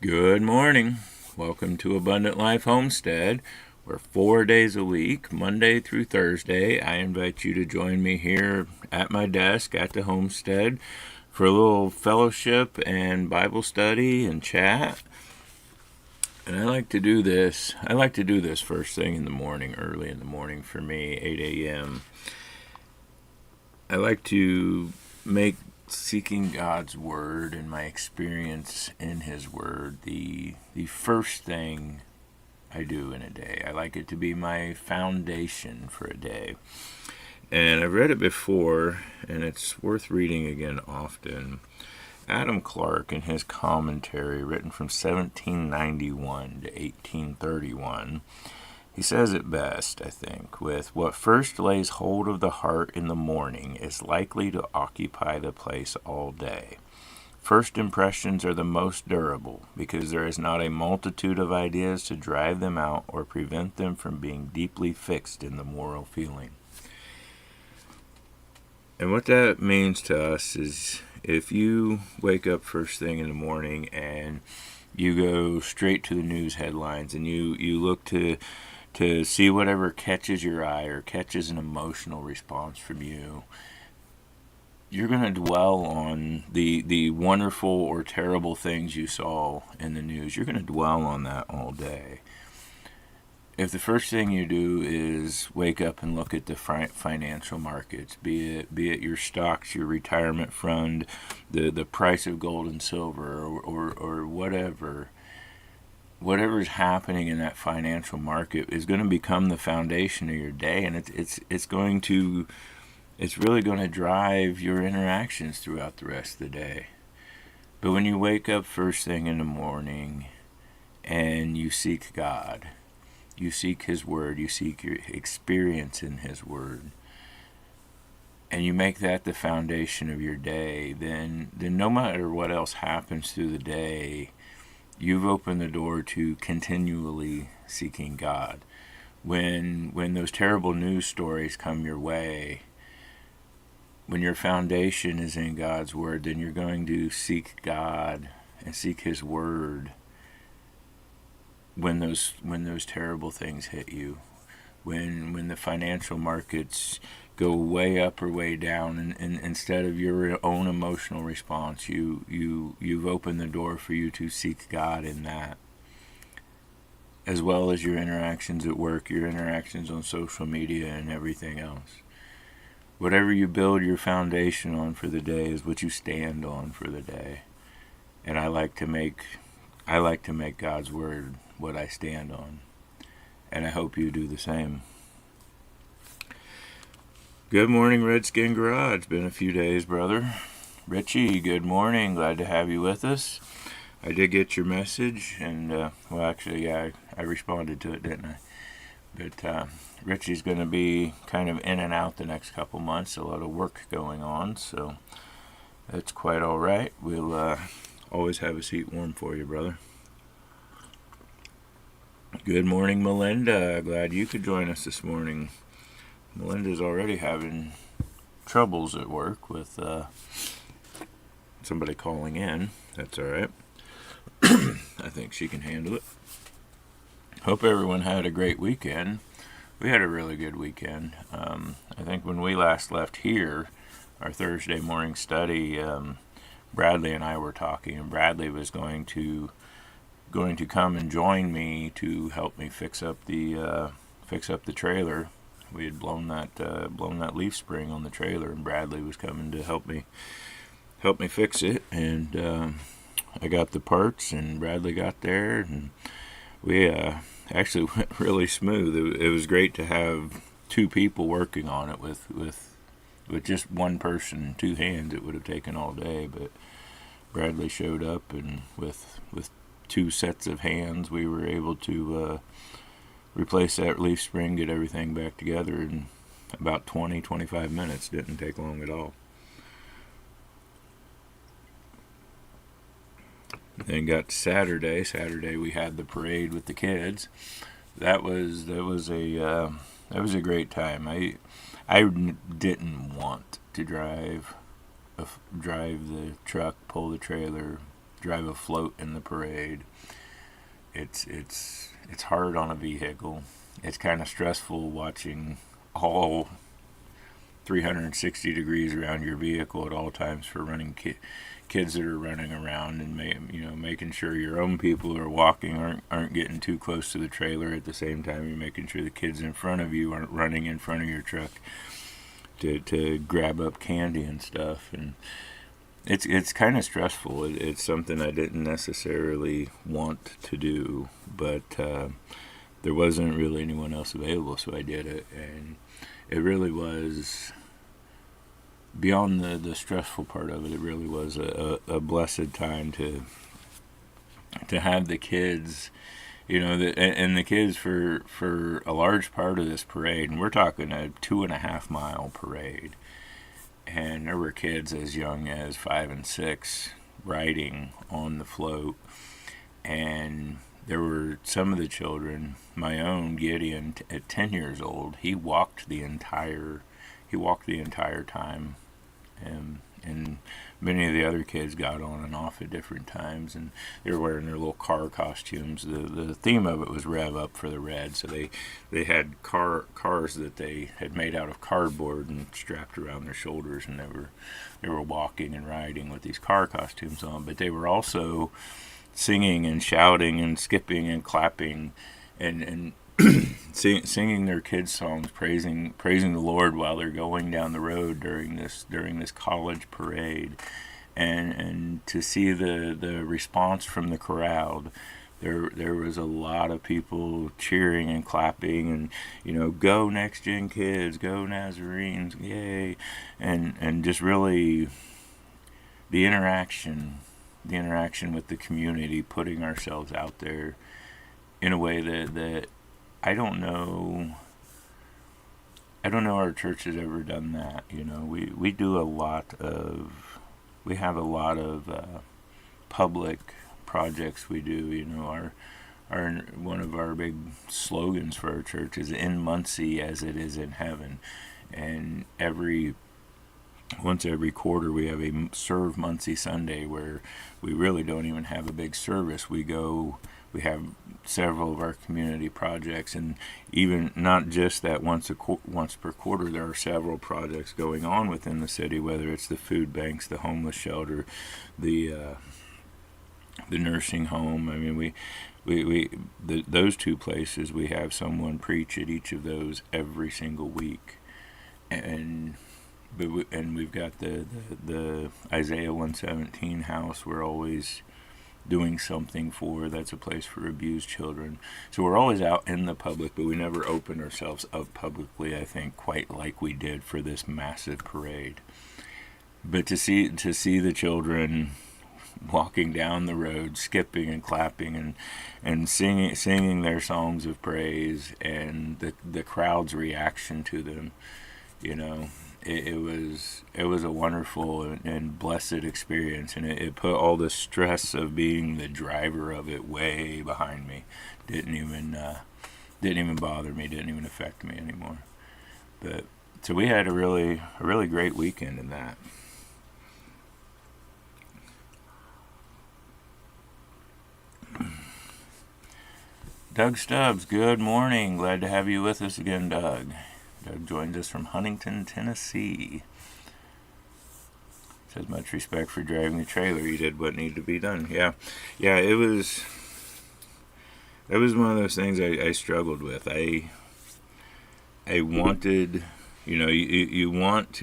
Good morning. Welcome to Abundant Life Homestead, where 4 days a week, Monday through Thursday, I invite you to join me here at my desk at the homestead for a little fellowship and Bible study and chat. And I like to do this first thing in the morning, early in the morning for me, 8 a.m. I like to make seeking God's Word and my experience in His Word the first thing I do in a day. I like it to be my foundation for a day. And I've read it before, and it's worth reading again often. Adam Clarke, in his commentary written from 1791 to 1831, he says it best, I think, with what first lays hold of the heart in the morning is likely to occupy the place all day. First impressions are the most durable, because there is not a multitude of ideas to drive them out or prevent them from being deeply fixed in the moral feeling. And what that means to us is if you wake up first thing in the morning and you go straight to the news headlines and you look to see whatever catches your eye or catches an emotional response from you, you're going to dwell on the wonderful or terrible things you saw in the news. You're going to dwell on that all day. If the first thing you do is wake up and look at the financial markets, be it your stocks, your retirement fund, the price of gold and silver, or whatever's happening in that financial market is going to become the foundation of your day, and it's really going to drive your interactions throughout the rest of the day. But when you wake up first thing in the morning and you seek God, you seek His Word, you seek your experience in His Word, and you make that the foundation of your day, then no matter what else happens through the day, you've opened the door to continually seeking God. When those terrible news stories come your way, when your foundation is in God's Word, then you're going to seek God and seek His Word when those terrible things hit you. When the financial markets go way up or way down, and instead of your own emotional response, you've opened the door for you to seek God in that, as well as your interactions at work, your interactions on social media, and everything else. Whatever you build your foundation on for the day is what you stand on for the day. And I like to make God's Word what I stand on. And I hope you do the same. Good morning, Redskin Garage. Been a few days, brother. Richie, good morning. Glad to have you with us. I did get your message, and I responded to it, didn't I? But Richie's going to be kind of in and out the next couple months. A lot of work going on, so that's quite all right. We'll always have a seat warm for you, brother. Good morning, Melinda. Glad you could join us this morning. Melinda's already having troubles at work with somebody calling in. That's all right. I think she can handle it. Hope everyone had a great weekend. We had a really good weekend. I think when we last left here, our Thursday morning study, Bradley and I were talking, and Bradley was going to come and join me to help me fix up the trailer. We had blown that leaf spring on the trailer, and Bradley was coming to help me fix it. And I got the parts, and Bradley got there, and we actually went really smooth. It was great to have two people working on it. With just one person, two hands, it would have taken all day. But Bradley showed up, and with two sets of hands, we were able to replace that leaf spring, get everything back together in about 20-25 minutes. Didn't take long at all. Then got to Saturday. Saturday we had the parade with the kids. That was a great time. I didn't want to drive drive the truck, pull the trailer, drive a float in the parade. It's hard on a vehicle. It's kind of stressful watching all 360 degrees around your vehicle at all times for running kids that are running around, and making sure your own people who are walking aren't getting too close to the trailer. At the same time, you're making sure the kids in front of you aren't running in front of your truck to grab up candy and stuff. And it's kind of stressful. It's something I didn't necessarily want to do, but there wasn't really anyone else available, so I did it. And it really was, beyond the stressful part of it, it really was a blessed time to have the kids, and the kids for a large part of this parade, and we're talking a 2.5 mile parade, and there were kids as young as 5 and 6 riding on the float, and there were some of the children. My own Gideon, at 10 years old, he walked the entire time, and many of the other kids got on and off at different times, and they were wearing their little car costumes. The theme of it was Rev Up for the Red, so they had cars that they had made out of cardboard and strapped around their shoulders, and they were walking and riding with these car costumes on, but they were also singing and shouting and skipping and clapping and singing their kids' songs, praising the Lord while they're going down the road during this college parade, and to see the response from the crowd. There was a lot of people cheering and clapping, and go Next Gen Kids, go Nazarenes, yay, and just really the interaction with the community, putting ourselves out there in a way that I don't know our church has ever done that. We do we have a lot of public projects we do. Our one of our big slogans for our church is "In Muncie as it is in heaven," and once every quarter we have a Serve Muncie Sunday where we really don't even have a big service. We have several of our community projects, and even not just that once per quarter, there are several projects going on within the city, whether it's the food banks, the homeless shelter, the nursing home. I mean, those two places, we have someone preach at each of those every single week, and we've got the Isaiah 117 house we're always doing something for. That's a place for abused children. So we're always out in the public, but we never open ourselves up publicly, I think, quite like we did for this massive parade. But to see the children walking down the road, skipping and clapping and singing their songs of praise, and the crowd's reaction to them, it was a wonderful and blessed experience, and it put all the stress of being the driver of it way behind me. Didn't even bother me, didn't even affect me anymore. But so we had a really great weekend in that. Doug Stubbs, good morning. Glad to have you with us again, Doug. Doug joins us from Huntington, Tennessee. Says, much respect for driving the trailer. You did what needed to be done. Yeah, it was one of those things I struggled with. I wanted, you want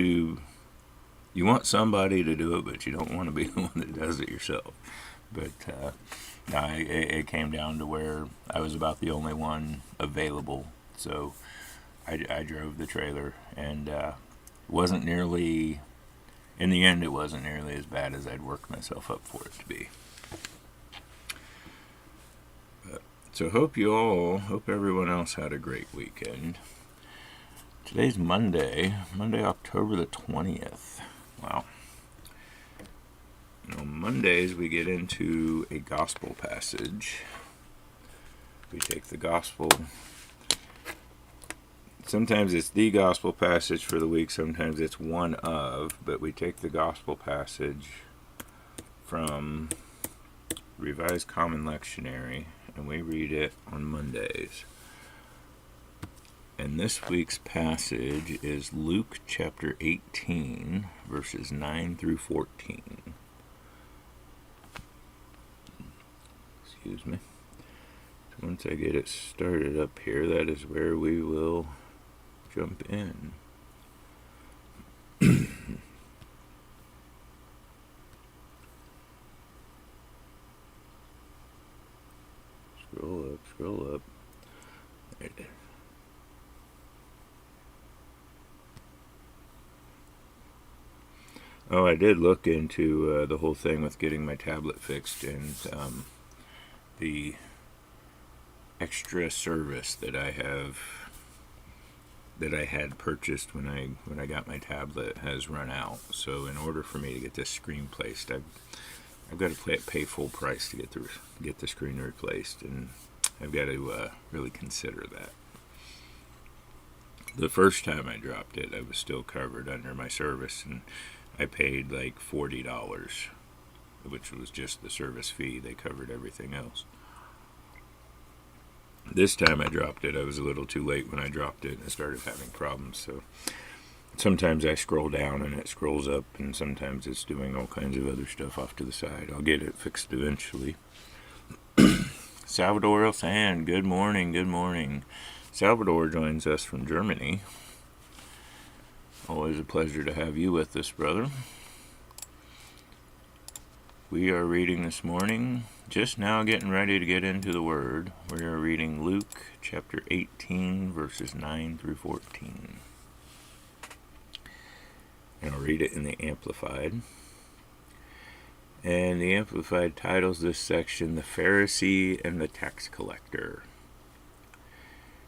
somebody to do it, but you don't want to be the one that does it yourself. But no, it came down to where I was about the only one available, so I drove the trailer, and wasn't nearly, in the end, it wasn't nearly as bad as I'd worked myself up for it to be. So hope everyone else had a great weekend. Today's Monday, October the 20th. Wow. On Mondays, we get into a gospel passage. We take the gospel sometimes it's the gospel passage for the week, sometimes it's one of, but we take the gospel passage from Revised Common Lectionary and we read it on Mondays. And this week's passage is Luke chapter 18, verses 9 through 14. Excuse me. So once I get it started up here, that is where we will jump in. Scroll up. There it is. Oh, I did look into the whole thing with getting my tablet fixed, and the extra service that I had purchased when I got my tablet has run out. So in order for me to get this screen placed, I've got to pay full price to get the screen replaced, and I've got to really consider that. The first time I dropped it, I was still covered under my service, and I paid like $40, which was just the service fee. They covered everything else. This time I dropped it, I was a little too late when I dropped it, and I started having problems. So sometimes I scroll down and it scrolls up, and sometimes it's doing all kinds of other stuff off to the side. I'll get it fixed eventually. Salvador Sand, good morning. Salvador joins us from Germany. Always a pleasure to have you with us, brother. We are reading this morning, just now getting ready to get into the Word. We are reading Luke chapter 18, verses 9 through 14. And I'll read it in the Amplified. And the Amplified titles this section, The Pharisee and the Tax Collector.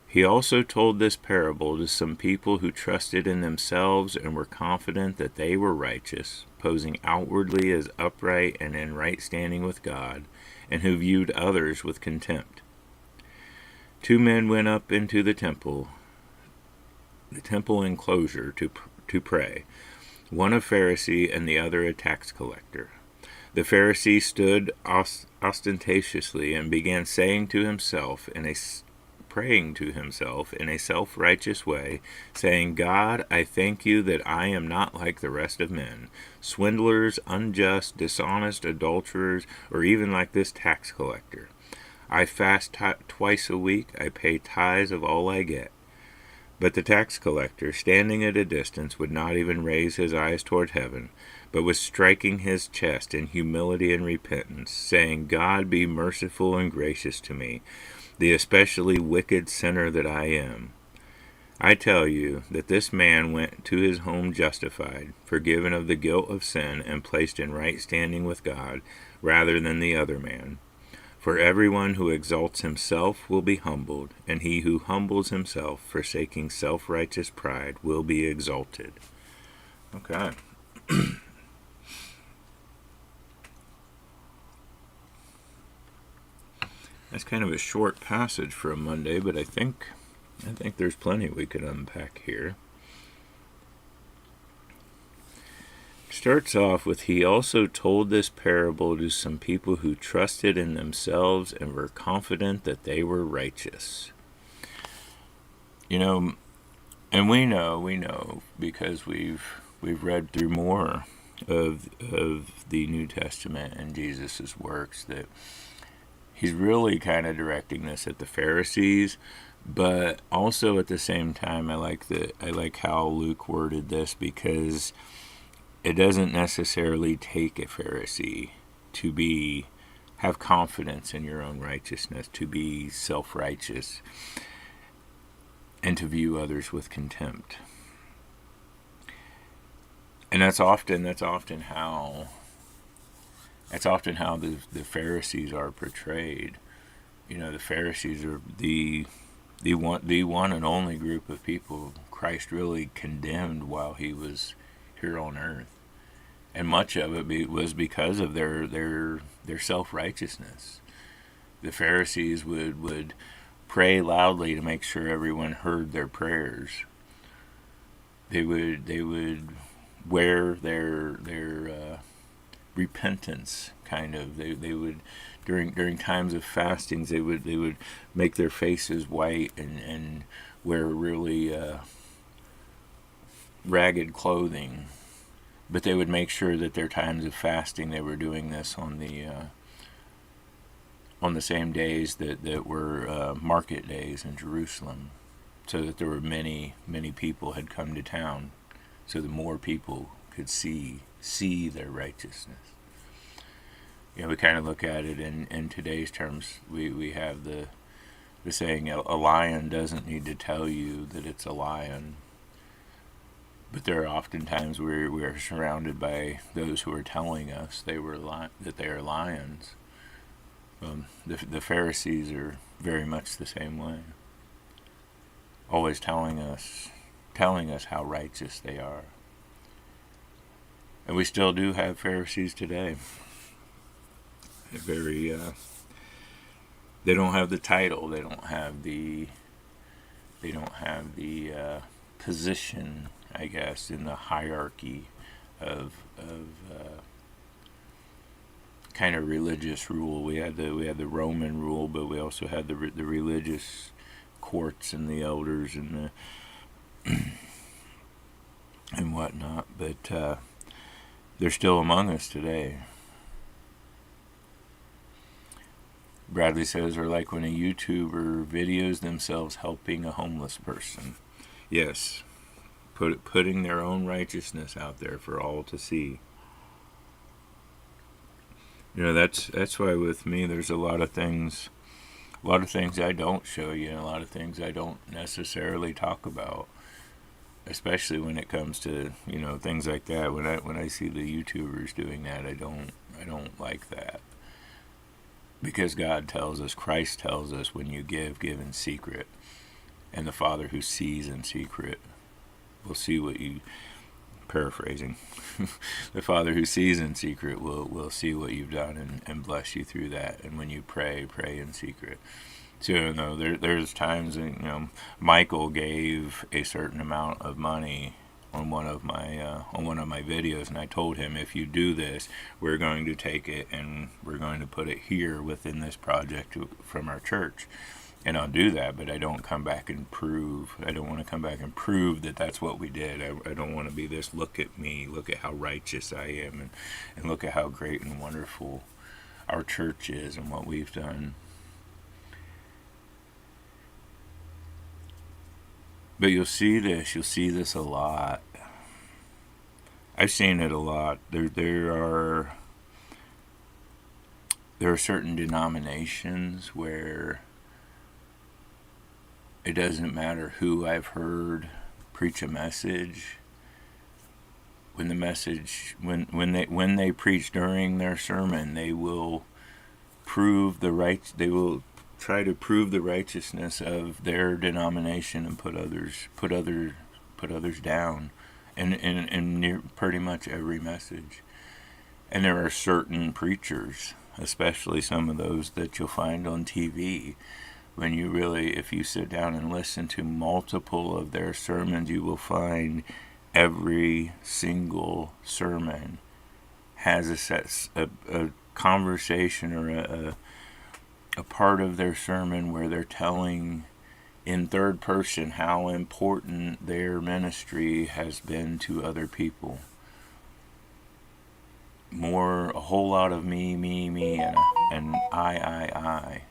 He also told this parable to some people who trusted in themselves and were confident that they were righteous, posing outwardly as upright and in right standing with God, and who viewed others with contempt. 2 men went up into the temple enclosure to pray, one a Pharisee and the other a tax collector. The Pharisee stood ostentatiously and began praying to himself in a self-righteous way, saying, God, I thank you that I am not like the rest of men, swindlers, unjust, dishonest, adulterers, or even like this tax collector. I fast twice a week, I pay tithes of all I get. But the tax collector, standing at a distance, would not even raise his eyes toward heaven, but was striking his chest in humility and repentance, saying, God, be merciful and gracious to me, the especially wicked sinner that I am. I tell you that this man went to his home justified, forgiven of the guilt of sin, and placed in right standing with God, rather than the other man. For everyone who exalts himself will be humbled, and he who humbles himself, forsaking self-righteous pride, will be exalted. Okay. That's kind of a short passage for a Monday, but I think there's plenty we could unpack here. Starts off with, he also told this parable to some people who trusted in themselves and were confident that they were righteous. You know, and we know because we've read through more of the New Testament and Jesus' works that he's really kind of directing this at the Pharisees, but also at the same time, I like how Luke worded this, because it doesn't necessarily take a Pharisee to have confidence in your own righteousness, to be self-righteous, and to view others with contempt. And that's often how the Pharisees are portrayed. You know, the Pharisees are the one and only group of people Christ really condemned while he was here on earth, and much of it was because of their self-righteousness. The Pharisees would pray loudly to make sure everyone heard their prayers. They would wear their repentance kind of. They would during times of fastings they would make their faces white and wear really ragged clothing. But they would make sure that their times of fasting, they were doing this on the same days that were market days in Jerusalem, so that there were many people had come to town, so that more people could see their righteousness. We kind of look at it in today's terms. We have the saying, a lion doesn't need to tell you that it's a lion. But there are often times where we are surrounded by those who are telling us that they are lions. The Pharisees are very much the same way, always telling us how righteous they are. And we still do have Pharisees today. They don't have the title. They don't have the position, I guess, in the hierarchy of kind of religious rule. We had the Roman rule, but we also had the religious courts and the elders and and whatnot. But they're still among us today. Bradley says, or like when a YouTuber videos themselves helping a homeless person. Yes. Putting their own righteousness out there for all to see. That's why with me there's a lot of things I don't show you, and a lot of things I don't necessarily talk about, especially when it comes to things like that. When I see the YouTubers doing that, I don't like that, because God tells us, Christ tells us, when you give in secret, and the Father who sees in secret will see what you, paraphrasing, the Father who sees in secret will see what you've done and bless you through that. And when you pray in secret. So there's times Michael gave a certain amount of money on one of my videos, and I told him, if you do this, we're going to take it and we're going to put it here within this project from our church. And I'll do that, but I don't come back and prove. I don't want to come back and prove that that's what we did. I don't want to be this, look at me, look at how righteous I am, and look at how great and wonderful our church is and what we've done. But you'll see this a lot. I've seen it a lot. There are certain denominations where it doesn't matter who I've heard preach a message. When they preach during their sermon, they will try to prove the righteousness of their denomination and put others down in near pretty much every message. And there are certain preachers, especially some of those that you'll find on TV, when if you sit down and listen to multiple of their sermons, you will find every single sermon has a conversation or a part of their sermon where they're telling in third person how important their ministry has been to other people. A whole lot of me, and I.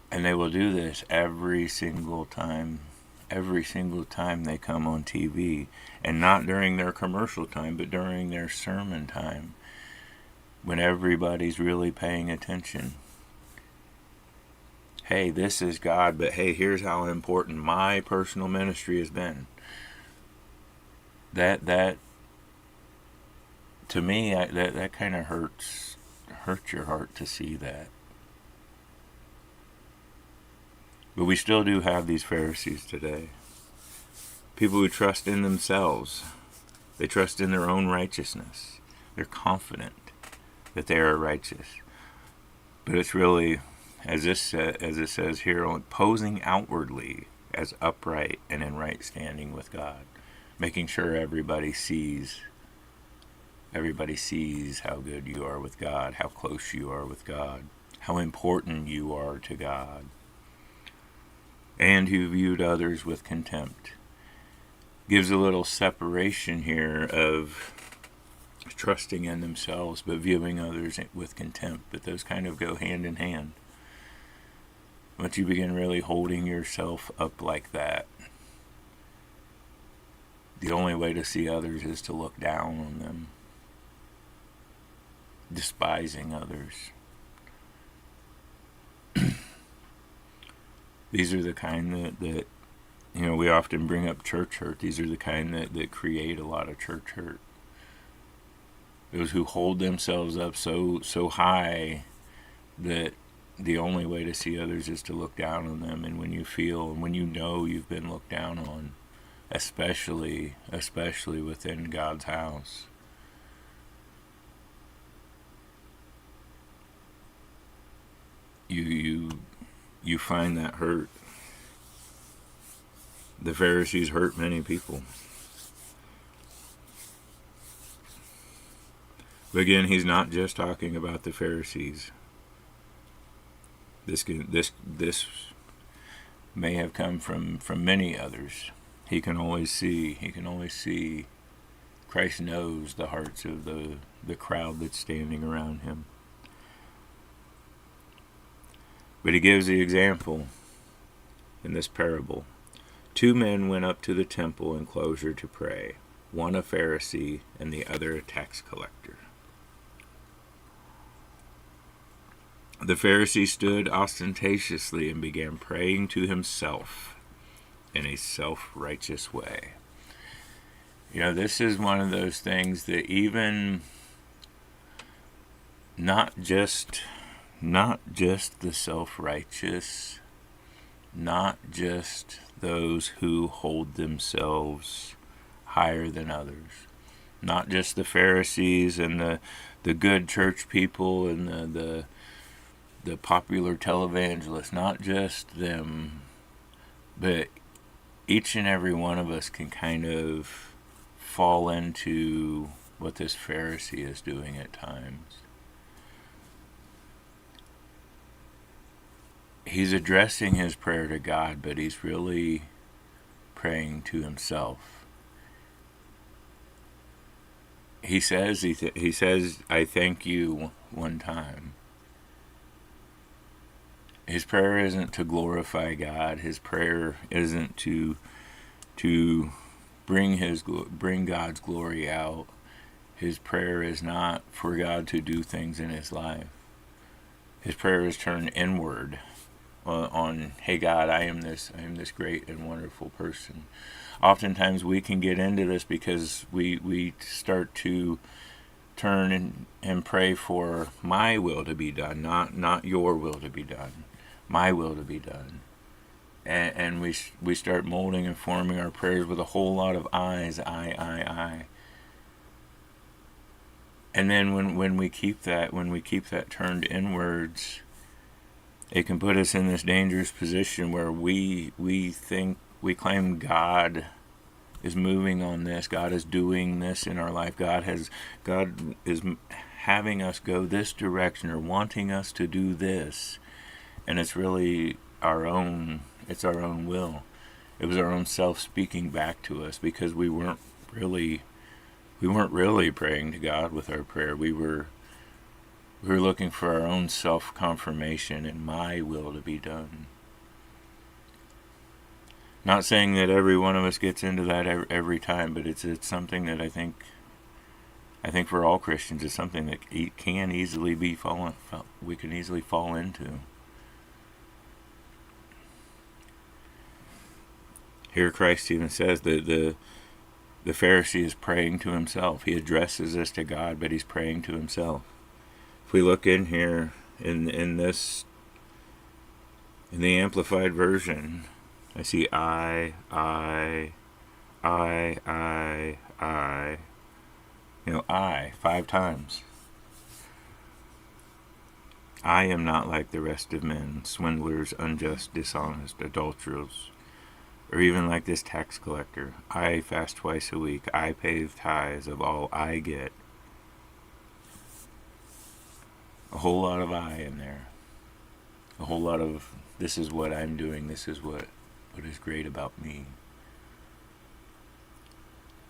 And they will do this every single time they come on TV. And not during their commercial time, but during their sermon time, when everybody's really paying attention. Hey, this is God, but hey, here's how important my personal ministry has been. That to me, that kind of hurts your heart to see that. But we still do have these Pharisees today. People who trust in themselves. They trust in their own righteousness. They're confident that they are righteous. But it's really as it says here, posing outwardly as upright and in right standing with God, making sure everybody sees how good you are with God, how close you are with God, how important you are to God, and who viewed others with contempt. Gives a little separation here of trusting in themselves but viewing others with contempt, but those kind of go hand in hand. Once you begin really holding yourself up like that, the only way to see others is to look down on them, despising others. These are the kind that we often bring up church hurt. These are the kind that create a lot of church hurt. Those who hold themselves up so high that the only way to see others is to look down on them. And when you know you've been looked down on, especially within God's house, you find that hurt. The Pharisees hurt many people. But again, he's not just talking about the Pharisees. This may have come from many others. He can always see. Christ knows the hearts of the crowd that's standing around him. But he gives the example in this parable. 2 men went up to the temple enclosure to pray, one a Pharisee and the other a tax collector. The Pharisee stood ostentatiously and began praying to himself in a self-righteous way. This is one of those things that even not just the self-righteous, not just those who hold themselves higher than others, not just the Pharisees and the good church people and the popular televangelists, not just them, but each and every one of us can kind of fall into what this Pharisee is doing at times. He's addressing his prayer to God, but he's really praying to himself. He says, I thank you one time. His prayer isn't to glorify God. His prayer isn't to bring God's glory out. His prayer is not for God to do things in his life. His prayer is turned inward on, hey God, I am this great and wonderful person. Oftentimes we can get into this because we start to turn and pray for my will to be done, not your will to be done, my will to be done. And we start molding and forming our prayers with a whole lot of I's, I. And then when we keep that turned inwards, it can put us in this dangerous position where we claim God is moving on this, God is doing this in our life, God is having us go this direction or wanting us to do this, and it's really our own will. It was our own self speaking back to us because we weren't really praying to God with our prayer. We were looking for our own self-confirmation and my will to be done. Not saying that every one of us gets into that every time, but it's something that I think for all Christians is something that we can easily fall into. Here Christ even says that the Pharisee is praying to himself. He addresses this to God, but he's praying to himself. If we look in here in the Amplified Version, I see I, 5 times. I am not like the rest of men, swindlers, unjust, dishonest, adulterers, or even like this tax collector. I fast twice a week. I pay tithes of all I get. A whole lot of I in there. A whole lot of this is what I'm doing. This is what is great about me.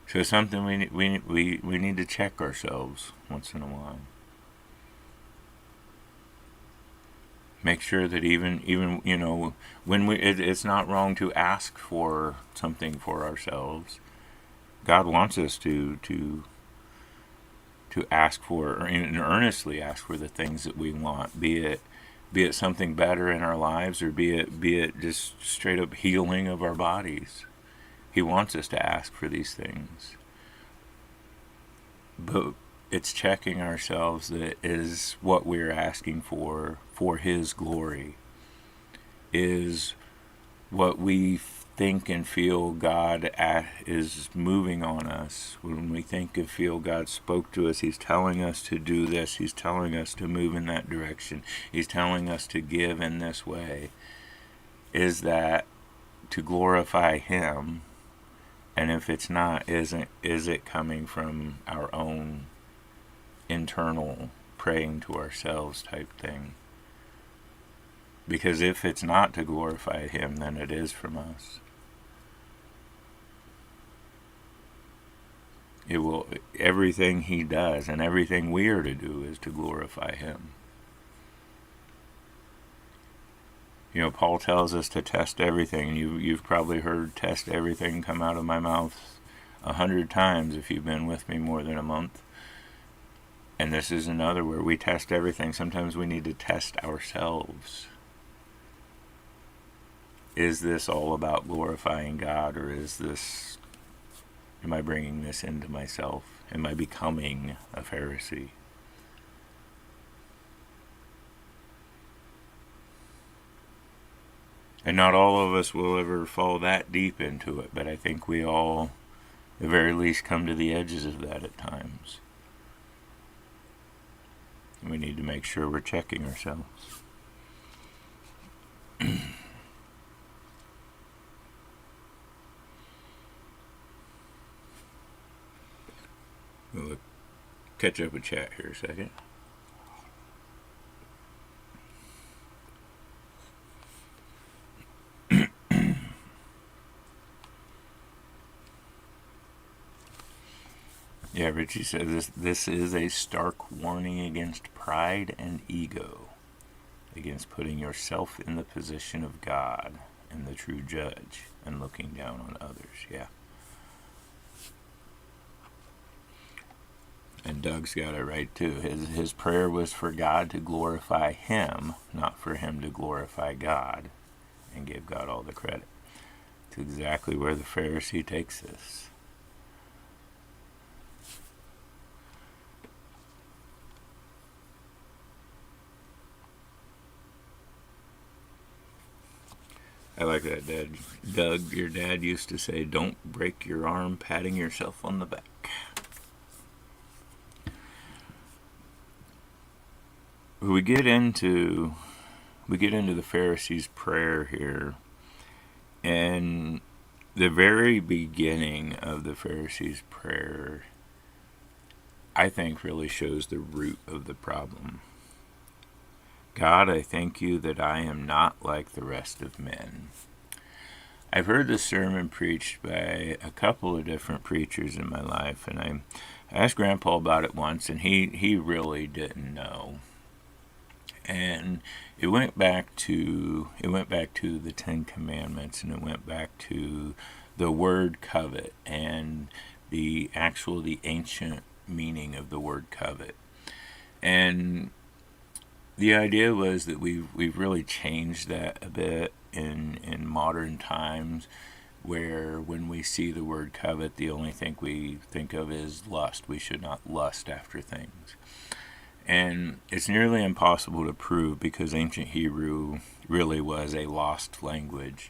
So it's something we need to check ourselves once in a while. Make sure that even when it's not wrong to ask for something for ourselves. God wants us to ask for, and earnestly ask for the things that we want, be it something better in our lives, or be it just straight up healing of our bodies. He wants us to ask for these things. But it's checking ourselves that is what we're asking for His glory. Is what we think and feel God is moving on us. When we think and feel God spoke to us, He's telling us to do this. He's telling us to move in that direction. He's telling us to give in this way. Is that to glorify Him? And if it's not, is it coming from our own internal praying to ourselves type thing? Because if it's not to glorify Him, then it is from us. It will. Everything He does and everything we are to do is to glorify Him. Paul tells us to test everything. You've probably heard "test everything" come out of my mouth 100 times if you've been with me more than a month. And this is another where we test everything. Sometimes we need to test ourselves. Is this all about glorifying God, or am I bringing this into myself? Am I becoming a Pharisee? And not all of us will ever fall that deep into it, but I think we all, at the very least, come to the edges of that at times. And we need to make sure we're checking ourselves. We'll catch up with chat here a second. Yeah, Richie says this is a stark warning against pride and ego, against putting yourself in the position of God and the true judge and looking down on others. Yeah. And Doug's got it right too. His prayer was for God to glorify him, not for him to glorify God and give God all the credit. It's exactly where the Pharisee takes this. I like that, Dad. Doug, your dad used to say, "Don't break your arm patting yourself on the back." We get into the Pharisees' prayer here, and the very beginning of the Pharisees' prayer, I think, really shows the root of the problem. God, I thank you that I am not like the rest of men. I've heard this sermon preached by a couple of different preachers in my life, and I asked Grandpa about it once, and he really didn't know. And it went back to the Ten Commandments, and it went back to the word covet and the ancient meaning of the word covet. And the idea was that we've really changed that a bit in modern times, where when we see the word covet, the only thing we think of is lust. We should not lust after things. And it's nearly impossible to prove, because ancient Hebrew really was a lost language.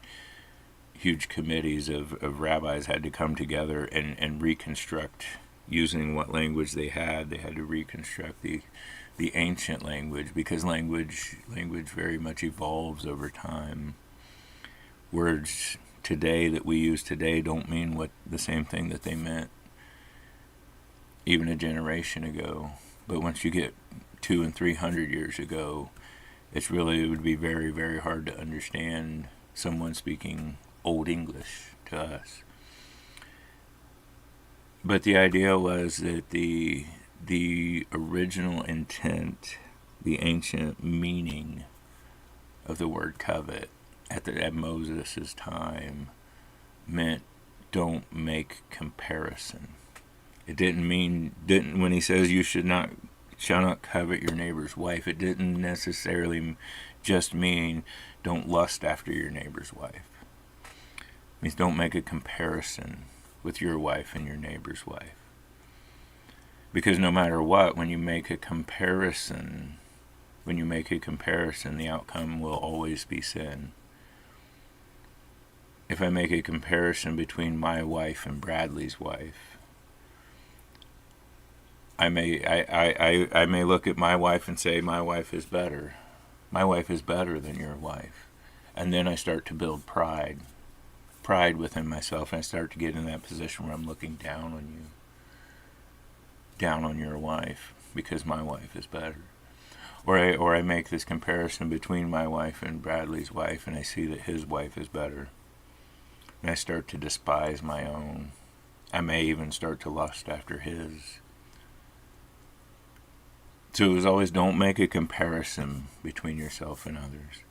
Huge committees of rabbis had to come together and reconstruct, using what language they had to reconstruct the the ancient language, because language very much evolves over time. Words today that we use today don't mean what the same thing that they meant even a generation ago. But once you get 200 and 300 years ago, it would be very, very hard to understand someone speaking Old English to us. But the idea was that the original intent, the ancient meaning of the word covet at Moses' time meant don't make comparison. It didn't when he says you shall not covet your neighbor's wife, it didn't necessarily just mean don't lust after your neighbor's wife. It means don't make a comparison with your wife and your neighbor's wife. Because no matter what, when you make a comparison, the outcome will always be sin. If I make a comparison between my wife and Bradley's wife, I may look at my wife and say, my wife is better. My wife is better than your wife. And then I start to build pride within myself, and I start to get in that position where I'm looking down on you, down on your wife, because my wife is better. Or I make this comparison between my wife and Bradley's wife, and I see that his wife is better. And I start to despise my own. I may even start to lust after his. So it was always don't make a comparison between yourself and others.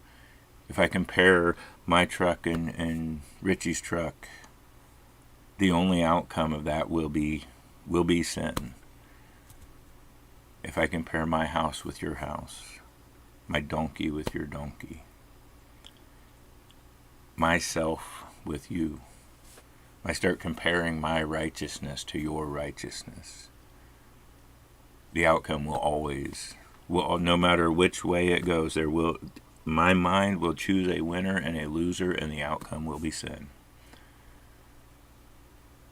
If I compare my truck and Richie's truck, the only outcome of that will be sin. If I compare my house with your house, my donkey with your donkey, myself with you, I start comparing my righteousness to your righteousness, the outcome will no matter which way it goes, my mind will choose a winner and a loser, and the outcome will be sin.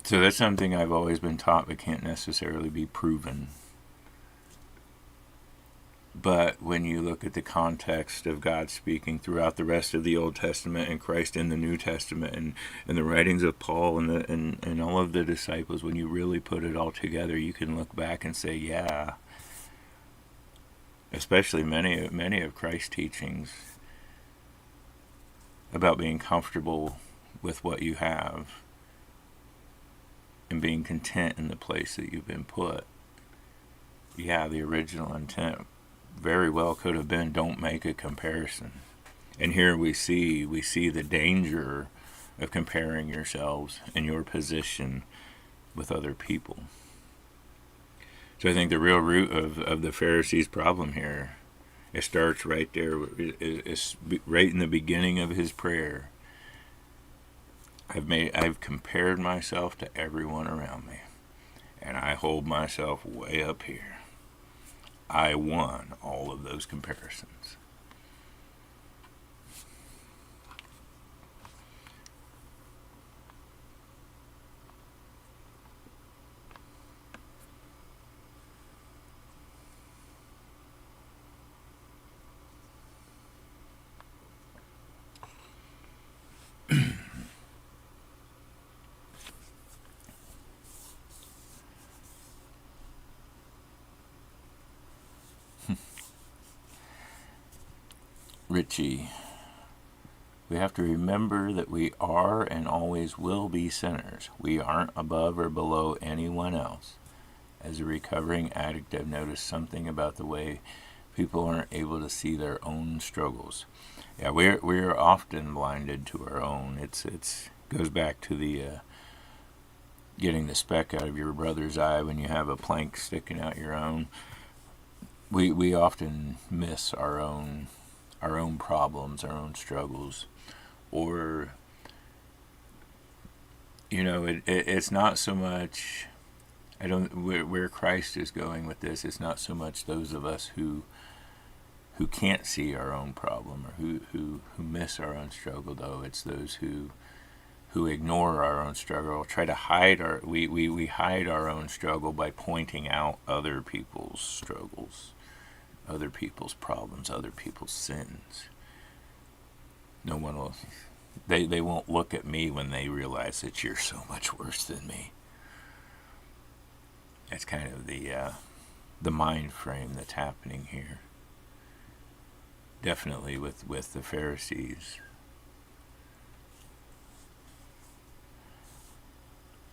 So that's something I've always been taught but can't necessarily be proven. But when you look at the context of God speaking throughout the rest of the Old Testament and Christ in the New Testament and the writings of Paul and all of the disciples, when you really put it all together, you can look back and say, yeah, especially many of Christ's teachings about being comfortable with what you have and being content in the place that you've been put. Yeah, the original intent very well could have been don't make a comparison. And here we see the danger of comparing yourselves and your position with other people. So I think the real root of the Pharisees' problem here, it starts right there. It's right in the beginning of his prayer. I've compared myself to everyone around me, and I hold myself way up here. I won all of those comparisons. Richie, we have to remember that we are and always will be sinners. We aren't above or below anyone else. As a recovering addict, I've noticed something about the way people aren't able to see their own struggles. Yeah, we're often blinded to our own. It's goes back to the getting the speck out of your brother's eye when you have a plank sticking out your own. We often miss our own problems, our own struggles, or it's not so much. Where Christ is going with this. It's not so much those of us who can't see our own problem or who miss our own struggle, though. It's those who ignore our own struggle, try to hide we hide our own struggle by pointing out other people's struggles. other people's problems, other people's sins. No one will, they won't look at me when they realize that you're so much worse than me. That's kind of the mind frame that's happening here. Definitely with the Pharisees.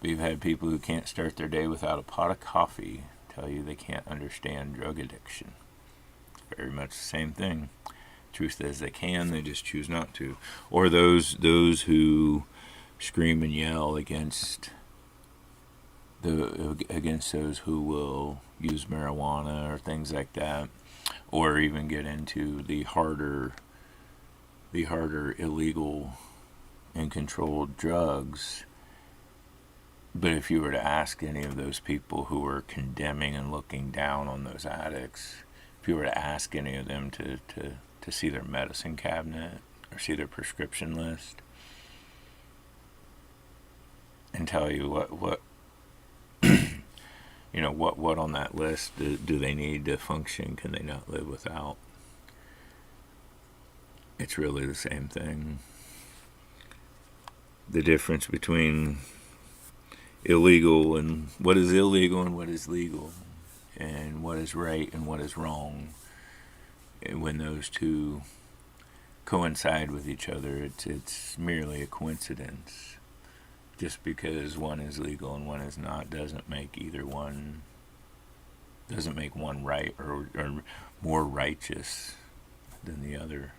We've had people who can't start their day without a pot of coffee tell you they can't understand drug addiction. Very much the same thing. Truth is they can, they just choose not to. Or those who scream and yell against those who will use marijuana or things like that, or even get into the harder illegal and controlled drugs. But if you were to ask any of those people who are condemning and looking down on those addicts, if you were to ask any of them to see their medicine cabinet or see their prescription list and tell you what what on that list do they need to function, can they not live without, it's really the same thing. The difference between illegal and what is illegal and what is legal, and what is right and what is wrong, and when those two coincide with each other, it's merely a coincidence. Just because one is legal and one is not doesn't make one right or more righteous than the other.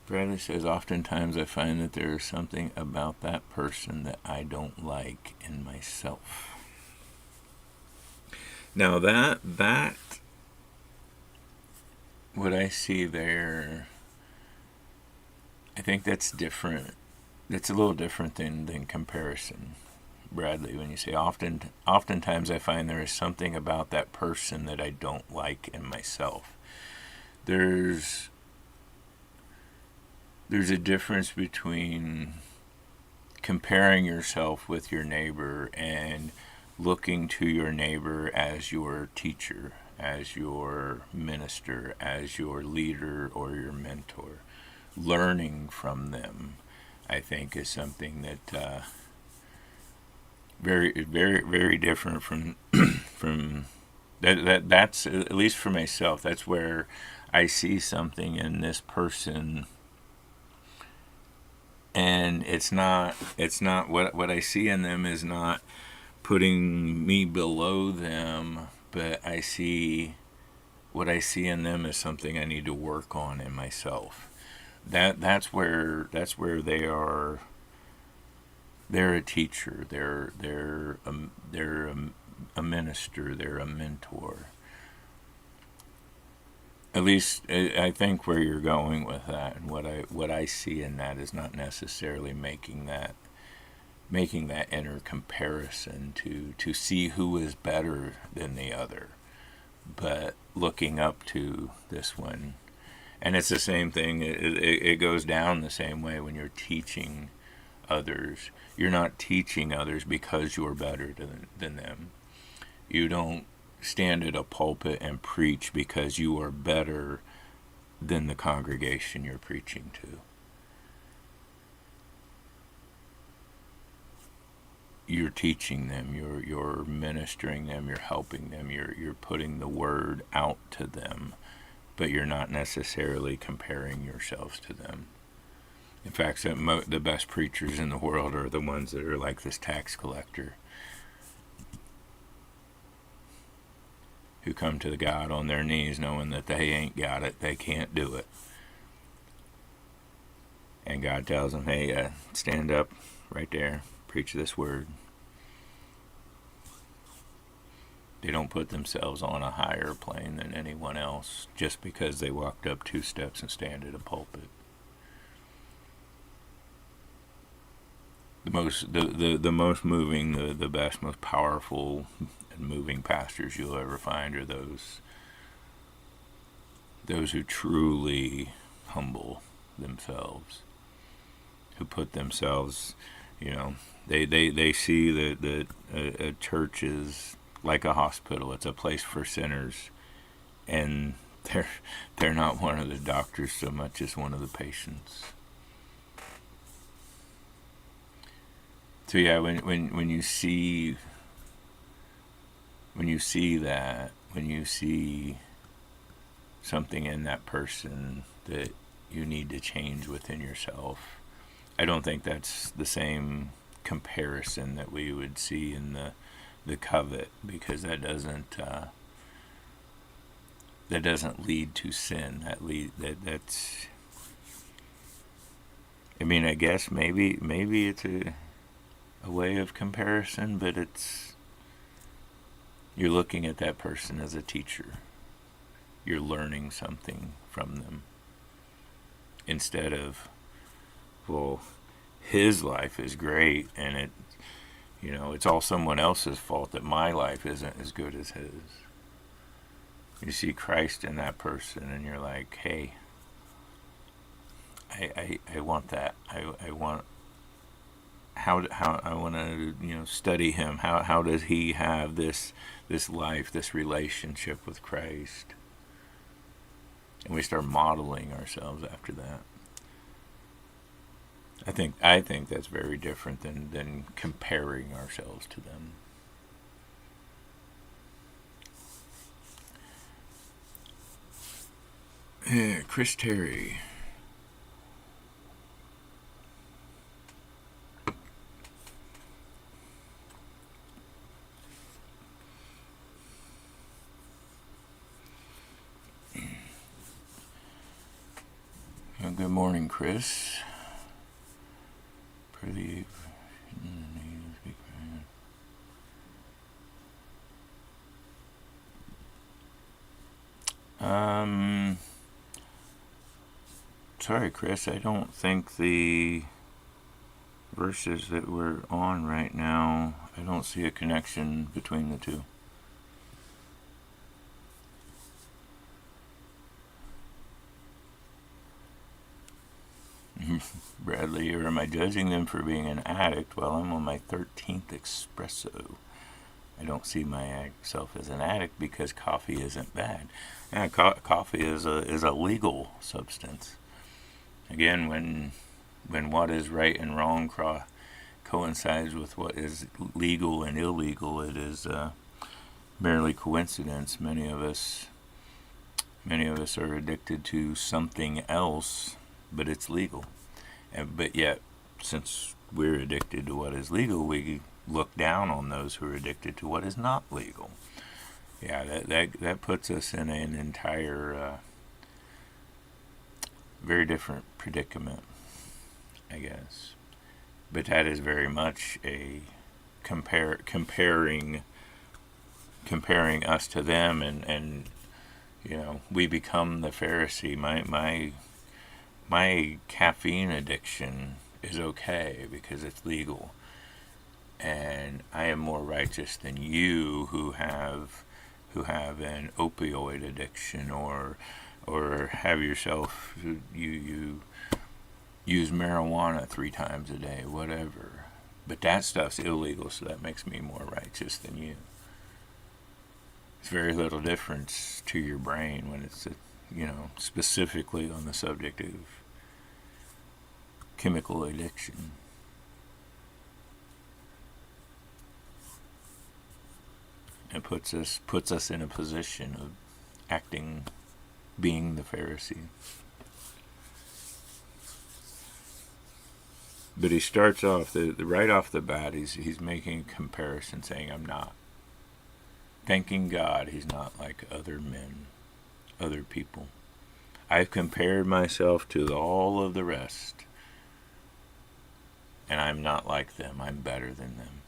Bradley says, oftentimes I find that there is something about that person that I don't like in myself. Now that what I see there, I think that's different. That's a little different than comparison, Bradley. When you say oftentimes I find there is something about that person that I don't like in myself. There's a difference between comparing yourself with your neighbor and looking to your neighbor as your teacher, as your minister, as your leader or your mentor. Learning from them, I think, is something that very, very, very different from from that's, at least for myself, that's where I see something in this person. And it's not what I see in them is not putting me below them, but what I see in them is something I need to work on in myself. That's where they are. They're a teacher. They're a minister. They're a mentor. At least I think where you're going with that, and what I see in that is not necessarily making that inner comparison to see who is better than the other, but looking up to this one. And it's the same thing. It goes down the same way when you're teaching others. You're not teaching others because you're better than them. You don't stand at a pulpit and preach because you are better than the congregation you're preaching to. You're teaching them, you're ministering them, you're helping them, you're putting the word out to them, but you're not necessarily comparing yourselves to them. In fact, the best preachers in the world are the ones that are like this tax collector, who come to God on their knees knowing that they ain't got it, they can't do it. And God tells them, hey, stand up right there, preach this word. They don't put themselves on a higher plane than anyone else just because they walked up 2 steps and stand at a pulpit. The most moving, the best, most powerful and moving pastors you'll ever find are those who truly humble themselves. who put themselves, they see that a church is like a hospital. It's a place for sinners, and they're not one of the doctors so much as one of the patients. So yeah, when you see that, when you see something in that person that you need to change within yourself, I don't think that's the same comparison that we would see in the covet, because that doesn't lead to sin. That's. I mean, I guess maybe it's a way of comparison, but you're looking at that person as a teacher. You're learning something from them, instead of, well, his life is great and it's all someone else's fault that my life isn't as good as his. You see Christ in that person and you're like, hey, I want that. I want how I want to study him. How does he have this life, this relationship with Christ? And we start modeling ourselves after that. I think that's very different than comparing ourselves to them. Chris Terry. Good morning, Chris. Pretty. Sorry, Chris, I don't think the verses that we're on right now, I don't see a connection between the two. Bradley, or am I judging them for being an addict? Well, I'm on my 13th espresso. I don't see myself as an addict because coffee isn't bad. Yeah, coffee is a legal substance. Again, when what is right and wrong coincides with what is legal and illegal, it is merely coincidence. Many of us are addicted to something else, but it's legal. But yet, since we're addicted to what is legal, we look down on those who are addicted to what is not legal. Yeah, that puts us in an entire very different predicament, I guess. But that is very much a comparing us to them, and we become the Pharisee. My caffeine addiction is okay because it's legal, and I am more righteous than you who have an opioid addiction, or have yourself you use marijuana 3 times a day, whatever. But that stuff's illegal, so that makes me more righteous than you. It's very little difference to your brain when it's specifically on the subject of chemical addiction. It puts us in a position of being the Pharisee. But he starts off right off the bat. He's making a comparison, saying, "I'm not." Thanking God, he's not like other men, other people. I've compared myself to all of the rest, and I'm not like them. I'm better than them.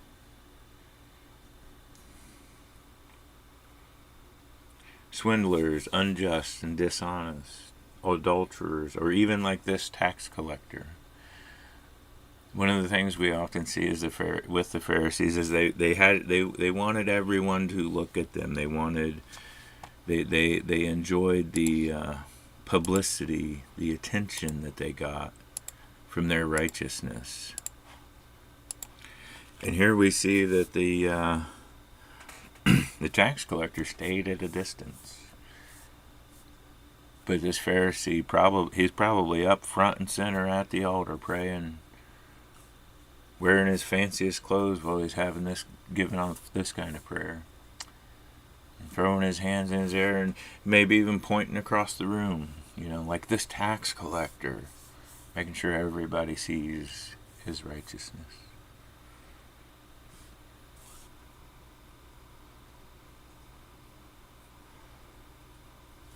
Swindlers, unjust and dishonest, adulterers, or even like this tax collector. One of the things we often see is with the Pharisees is they wanted everyone to look at them. They enjoyed the publicity, the attention that they got from their righteousness. And here we see that the tax collector stayed at a distance. But this Pharisee, he's probably up front and center at the altar praying, wearing his fanciest clothes while he's giving off this kind of prayer. And throwing his hands in his air and maybe even pointing across the room, like this tax collector, making sure everybody sees his righteousness.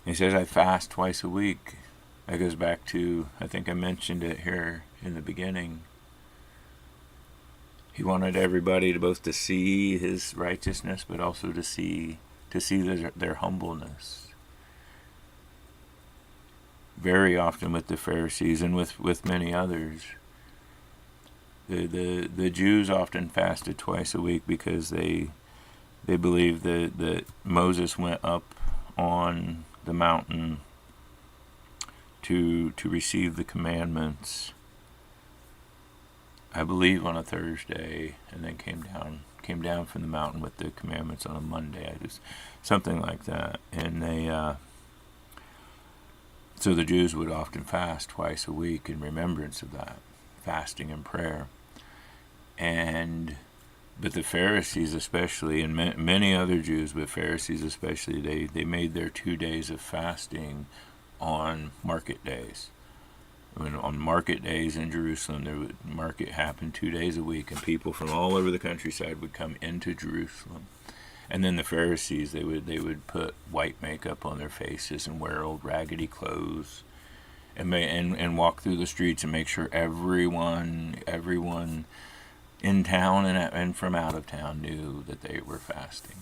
He says, I fast twice a week. That goes back to, I think I mentioned it here in the beginning. He wanted everybody to see his righteousness, but also to see their humbleness. Very often with the Pharisees and with many others, the Jews often fasted twice a week because they believed that Moses went up on the mountain to receive the commandments, I believe on a Thursday, and then came down from the mountain with the commandments on a Monday. Something like that. And so the Jews would often fast twice a week in remembrance of that, fasting and prayer. But the Pharisees especially, and many other Jews, but Pharisees especially, they made their 2 days of fasting on market days. On market days in Jerusalem, market happened 2 days a week, and people from all over the countryside would come into Jerusalem. And then the Pharisees, they would put white makeup on their faces and wear old raggedy clothes, and walk through the streets and make sure everyone in town and from out of town knew that they were fasting.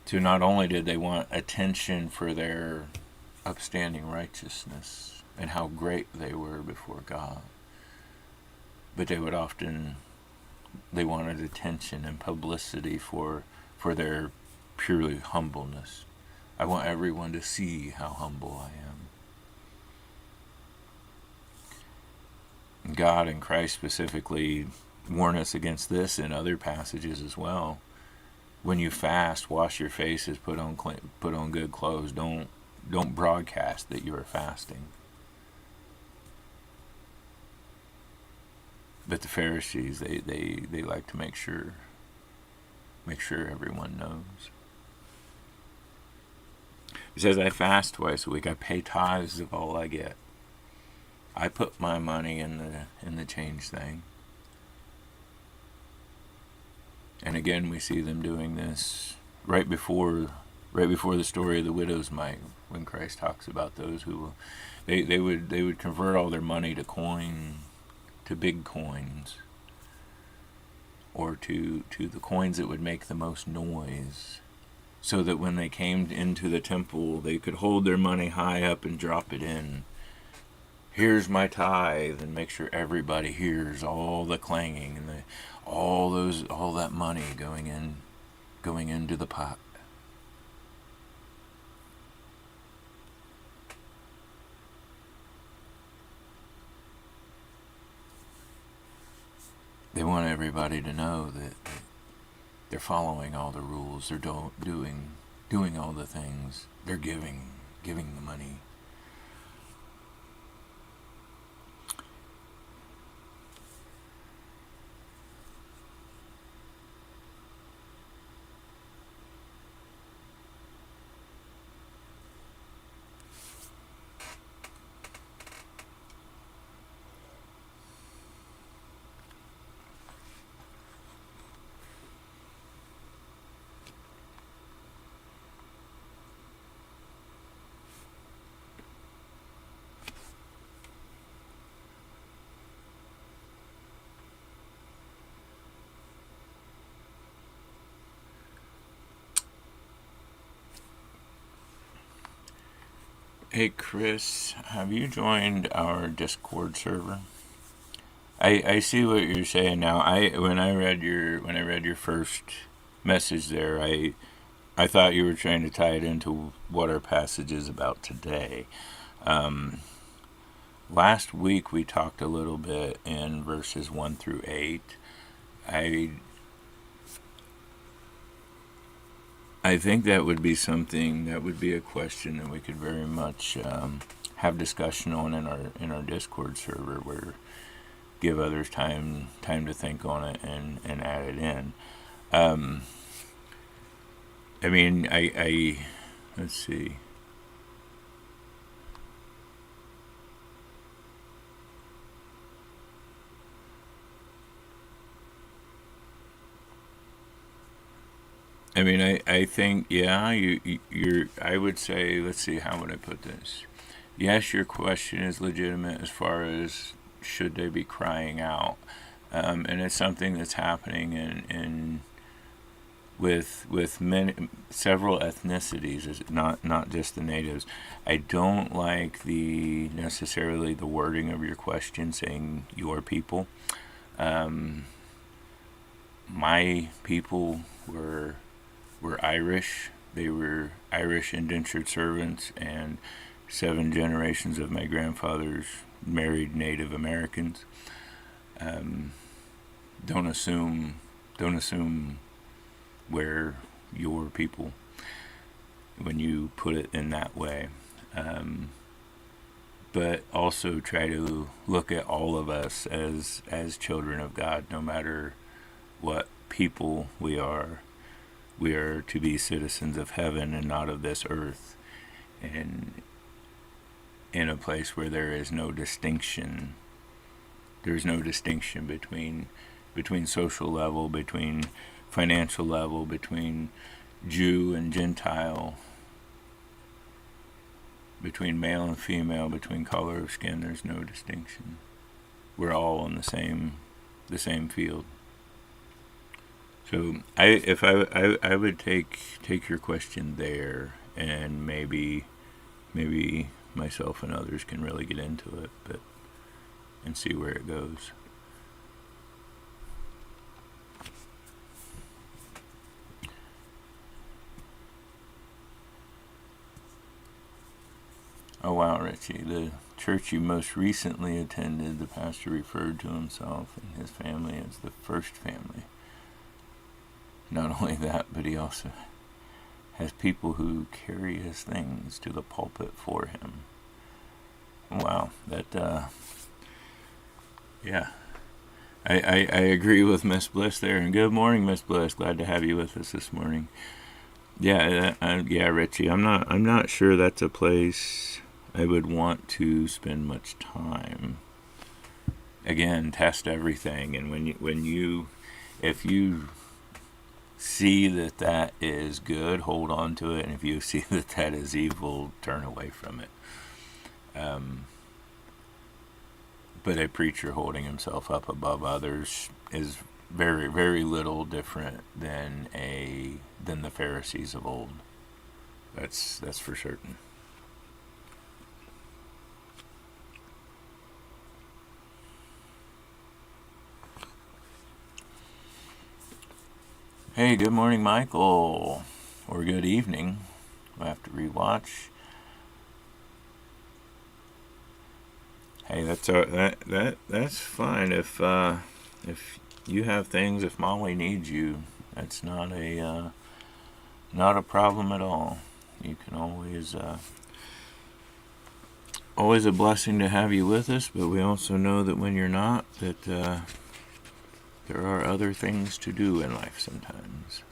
So not only did they want attention for their upstanding righteousness and how great they were before God, but they wanted attention and publicity for their purely humbleness. I want everyone to see how humble I am. God and Christ specifically warn us against this in other passages as well. When you fast, wash your faces, put on good clothes. Don't broadcast that you are fasting. But the Pharisees, they like to make sure everyone knows. He says, I fast twice a week. I pay tithes of all I get. I put my money in the change thing. And again, we see them doing this right before the story of the widow's mite, when Christ talks about those who they would convert all their money to big coins, or to the coins that would make the most noise, so that when they came into the temple, they could hold their money high up and drop it in. Here's my tithe, and make sure everybody hears all the clanging and all that money going into the pot. They want everybody to know that they're following all the rules. They're doing all the things. They're giving the money. Hey Chris, have you joined our Discord server? I see what you're saying now. When I read your first message there, I thought you were trying to tie it into what our passage is about today. last week we talked a little bit in verses 1 through 8. I think that would be something, that would be a question that we could very much have discussion on in our Discord server, where give others time to think on it and add it in. I mean, I let's see. I mean, I think, yeah, you're, I would say, let's see, how would I put this? Yes, your question is legitimate as far as should they be crying out. And it's something that's happening with many, several ethnicities, is not just the natives. I don't like necessarily the wording of your question saying your people. My people were Irish. They were Irish indentured servants, and 7 generations of my grandfathers married Native Americans. Don't assume where your people when you put it in that way. But also try to look at all of us as children of God, no matter what people we are. We are to be citizens of heaven and not of this earth, and in a place where there is no distinction. There's no distinction between social level, between financial level, between Jew and Gentile, between male and female, between color of skin. There's no distinction. We're all in the same field. So I would take your question there, and maybe myself and others can really get into it, and see where it goes. Oh wow, Richie, the church you most recently attended, the pastor referred to himself and his family as the first family. Not only that, but he also has people who carry his things to the pulpit for him. Wow, that, yeah. I agree with Miss Bliss there, and good morning, Miss Bliss. Glad to have you with us this morning. Yeah, yeah, Richie. I'm not sure that's a place I would want to spend much time. Again, test everything, and if you see that is good, hold on to it, and if you see that is evil, turn away from it. But a preacher holding himself up above others is very, very little different than the Pharisees of old. That's for certain. Hey, good morning, Michael, or good evening. We'll have to rewatch. Hey, that's fine. If you have things, if Molly needs you, that's not a problem at all. You can always a blessing to have you with us. But we also know that when you're not, that there are other things to do in life sometimes.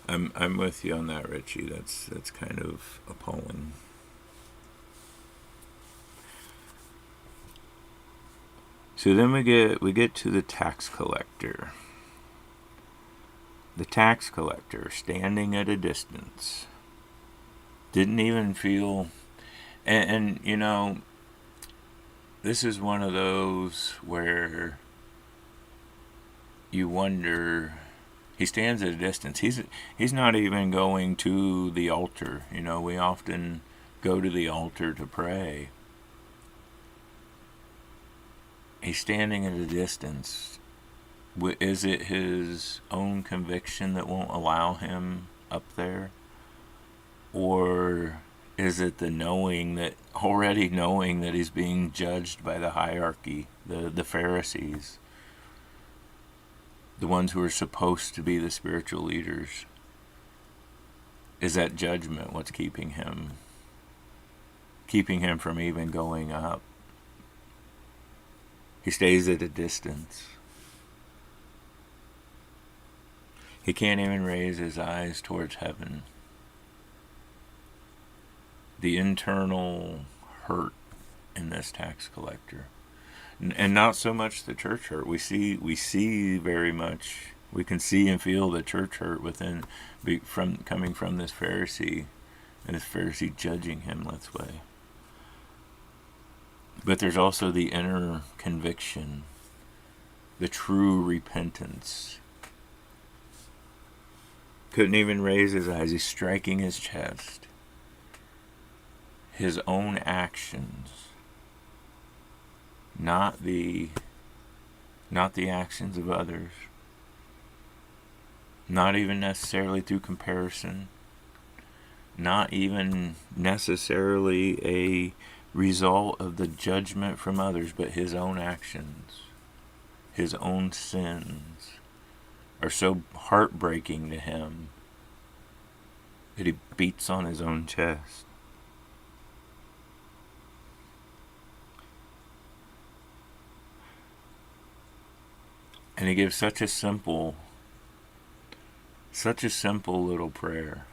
I'm with you on that, Richie. That's kind of appalling. So then we get to the tax collector. The tax collector, standing at a distance, didn't even feel, and you know, this is one of those where you wonder. He stands at a distance. He's not even going to the altar. You know, we often go to the altar to pray. He's standing at a distance, Is it his own conviction that won't allow him up there? Or is it the already knowing that he's being judged by the hierarchy, the Pharisees, the ones who are supposed to be the spiritual leaders? Is that judgment what's keeping him from even going up? He stays at a distance. He can't even raise his eyes towards heaven. The internal hurt in this tax collector, and not so much the church hurt. We see very much. We can see and feel the church hurt coming from this Pharisee, and this Pharisee judging him this way. But there's also the inner conviction, the true repentance. Couldn't even raise his eyes. He's striking his chest. His own actions, not the actions of others, not even necessarily through comparison, not even necessarily a result of the judgment from others, but his own actions, his own sins are so heartbreaking to him that he beats on his own chest. And he gives such a simple little prayer.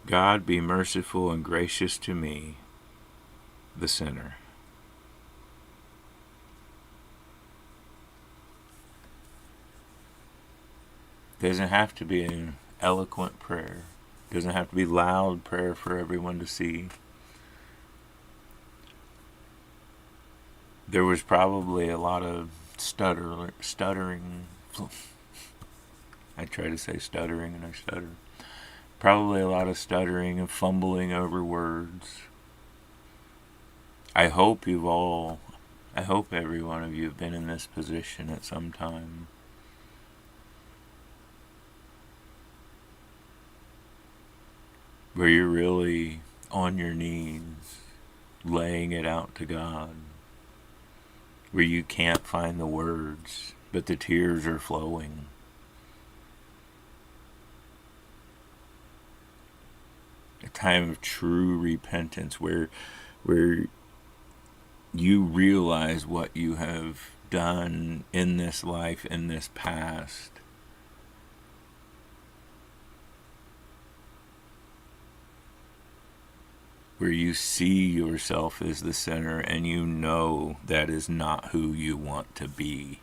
God, be merciful and gracious to me, the sinner. It doesn't have to be an eloquent prayer. It doesn't have to be loud prayer for everyone to see. There was probably a lot of stuttering. I try to say stuttering and I stutter. Probably a lot of stuttering and fumbling over words. I hope every one of you have been in this position at some time. Where you're really on your knees, laying it out to God. Where you can't find the words, but the tears are flowing. A time of true repentance where you realize what you have done in this life, in this past. Where you see yourself as the sinner and you know that is not who you want to be.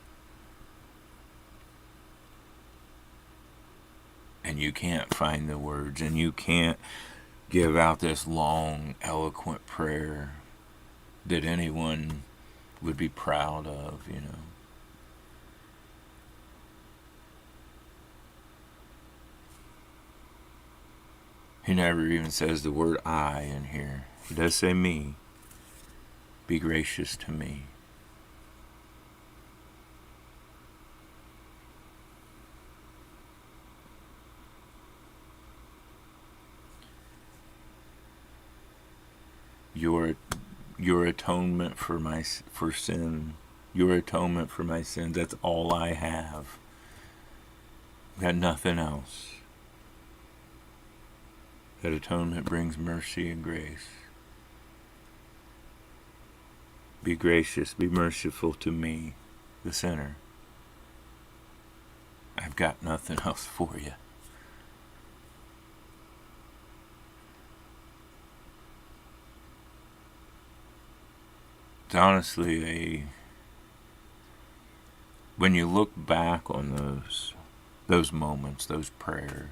And you can't find the words and you can't give out this long, eloquent prayer that anyone would be proud of, you know. He never even says the word I in here. He does say me. Be gracious to me. Your atonement for sin. Your atonement for my sins. That's all I have. Got nothing else. That atonement brings mercy and grace. Be gracious, be merciful to me, the sinner. I've got nothing else for you. It's honestly when you look back on those moments, those prayers,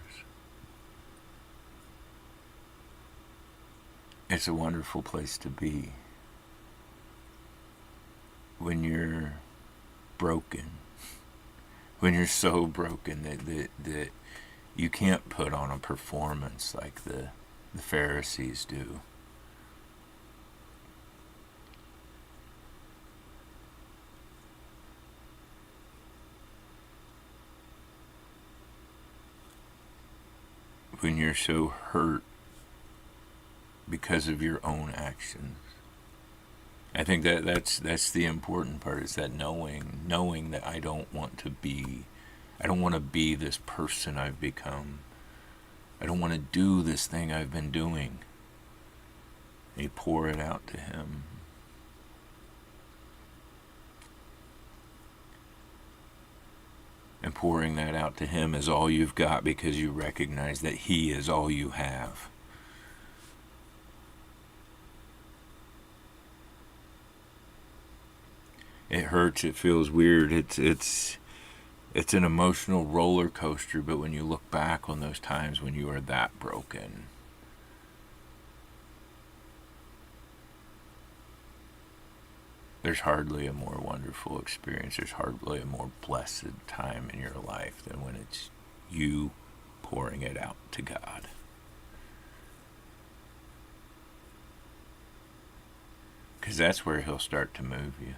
it's a wonderful place to be. When you're broken, when you're so broken that you can't put on a performance like the Pharisees do. when you're so hurt because of your own actions. I think that's the important part, is that knowing that I don't want to be this person I've become. I don't want to do this thing I've been doing. And you pour it out to him. And pouring that out to him is all you've got, because you recognize that he is all you have. It hurts, it feels weird, it's an emotional roller coaster, but when you look back on those times when you are that broken, there's hardly a more wonderful experience, there's hardly a more blessed time in your life than when it's you pouring it out to God. Because that's where he'll start to move you.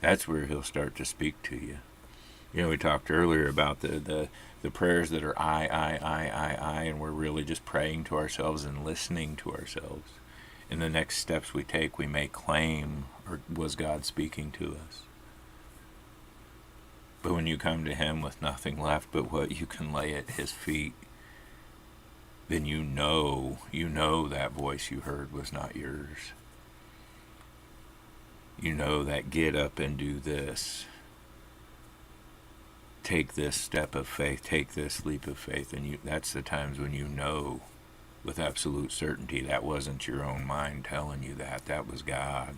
That's where he'll start to speak to you. You know, we talked earlier about the prayers that are I, and we're really just praying to ourselves and listening to ourselves. And the next steps we take, we may claim, or was God speaking to us? But when you come to him with nothing left but what you can lay at his feet, then you know that voice you heard was not yours. You know that get up and do this. Take this step of faith, take this leap of faith, and that's the times when you know with absolute certainty that wasn't your own mind telling you that was God.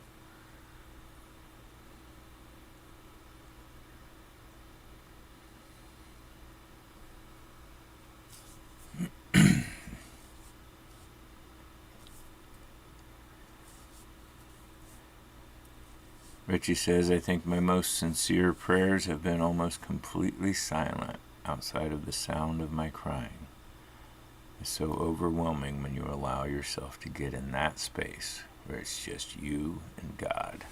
Richie says, I think my most sincere prayers have been almost completely silent outside of the sound of my crying. It's so overwhelming when you allow yourself to get in that space where it's just you and God.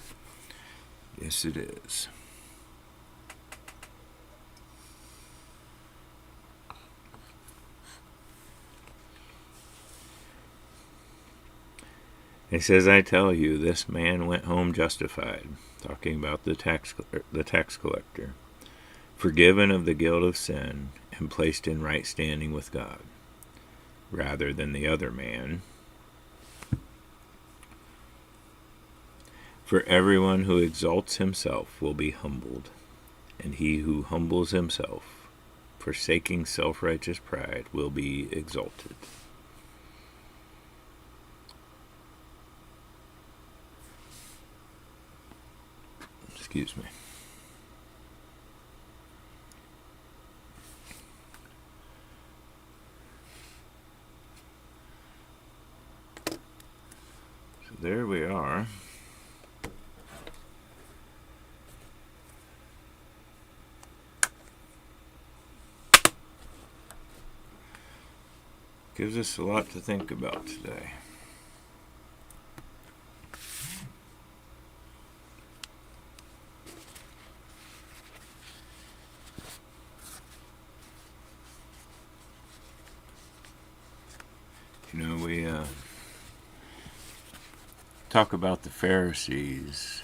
Yes, it is. He says, I tell you, this man went home justified, talking about the tax collector, forgiven of the guilt of sin, and placed in right standing with God, rather than the other man. For everyone who exalts himself will be humbled, and he who humbles himself, forsaking self-righteous pride, will be exalted. Excuse me. So there we are. Gives us a lot to think about today. You know, we talk about the Pharisees,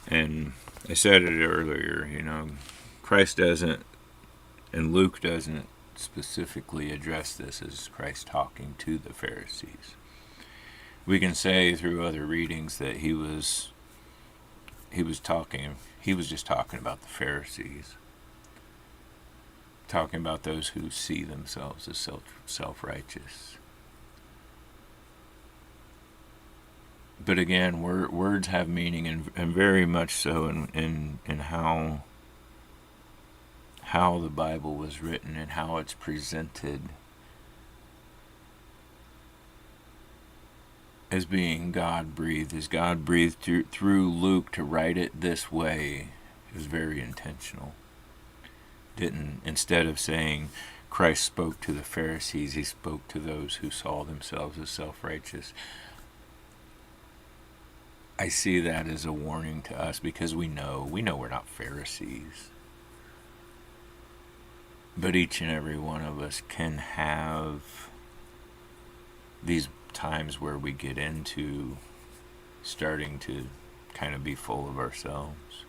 and I said it earlier, you know, Christ doesn't, and Luke doesn't specifically address this as Christ talking to the Pharisees. We can say through other readings that he was just talking about the Pharisees, talking about those who see themselves as self-righteous. But again, words have meaning, and very much so in how the Bible was written and how it's presented as being God-breathed. As God breathed through Luke to write it this way, it was very intentional. Instead of saying Christ spoke to the Pharisees, he spoke to those who saw themselves as self-righteous. I see that as a warning to us, because we know we're not Pharisees. But each and every one of us can have these times where we get into starting to kind of be full of ourselves.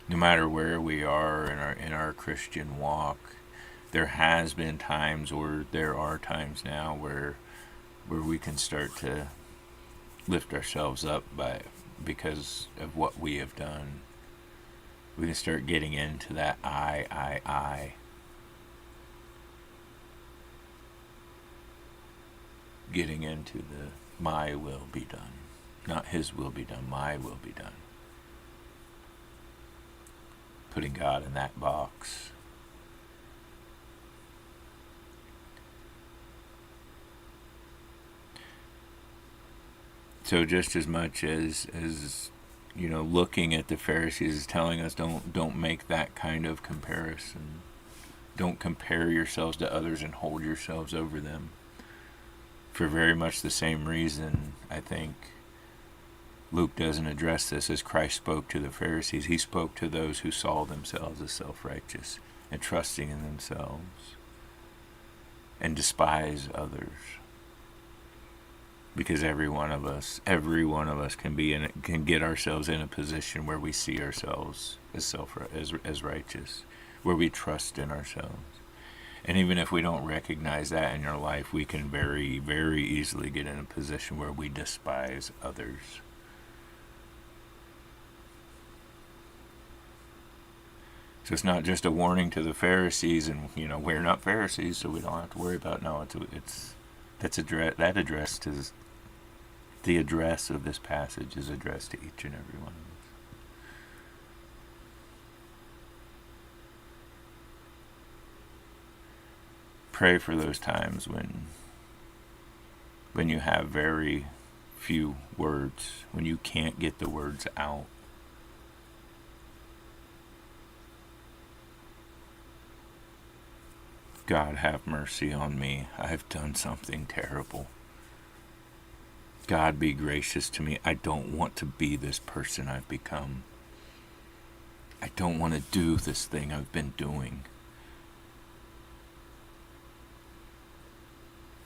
No matter where we are in our Christian walk, there has been times, or there are times now, where we can start to lift ourselves up because of what we have done. We can start getting into that I. Getting into the my will be done. Not his will be done, my will be done. Putting God in that box. So just as much as looking at the Pharisees is telling us don't make that kind of comparison. Don't compare yourselves to others and hold yourselves over them. For very much the same reason, I think Luke doesn't address this as Christ spoke to the Pharisees. He spoke to those who saw themselves as self-righteous and trusting in themselves and despise others. Because every one of us can get ourselves in a position where we see ourselves as righteous, where we trust in ourselves. And even if we don't recognize that in your life, we can very, very easily get in a position where we despise others. So it's not just a warning to the Pharisees, and we're not Pharisees, so we don't have to worry about. No, that address to the address of this passage is addressed to each and every one of us. Pray for those times when you have very few words, when you can't get the words out. God, have mercy on me. I've done something terrible. God, be gracious to me. I don't want to be this person I've become. I don't want to do this thing I've been doing.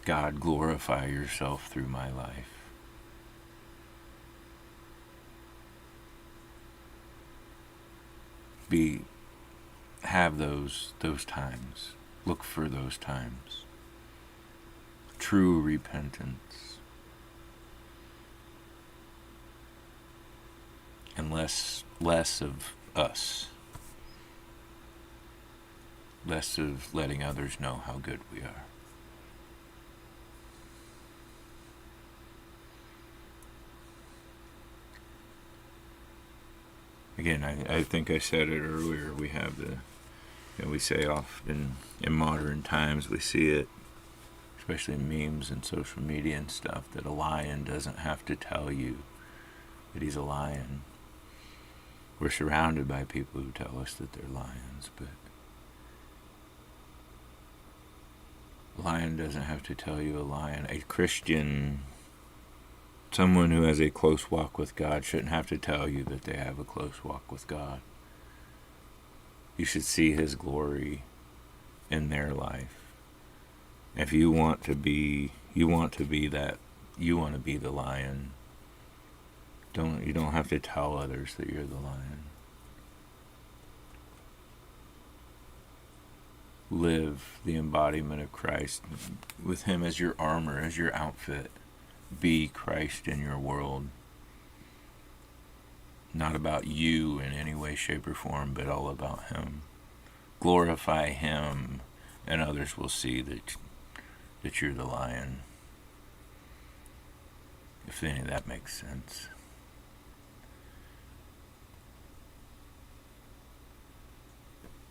God, glorify yourself through my life. Have those times. Look for those times. True repentance. And less of us. Less of letting others know how good we are. Again, I think I said it earlier, we have we say often in modern times, we see it, especially in memes and social media and stuff, that a lion doesn't have to tell you that he's a lion. We're surrounded by people who tell us that they're lions, but a lion doesn't have to tell you a lion. A Christian, someone who has a close walk with God, shouldn't have to tell you that they have a close walk with God. You should see His glory in their life. If you want to be the lion. You don't have to tell others that you're the lion. Live the embodiment of Christ with Him as your armor, as your outfit. Be Christ in your world. Not about you in any way, shape, or form, but all about Him. Glorify Him, and others will see that you're the lion. If any of that makes sense.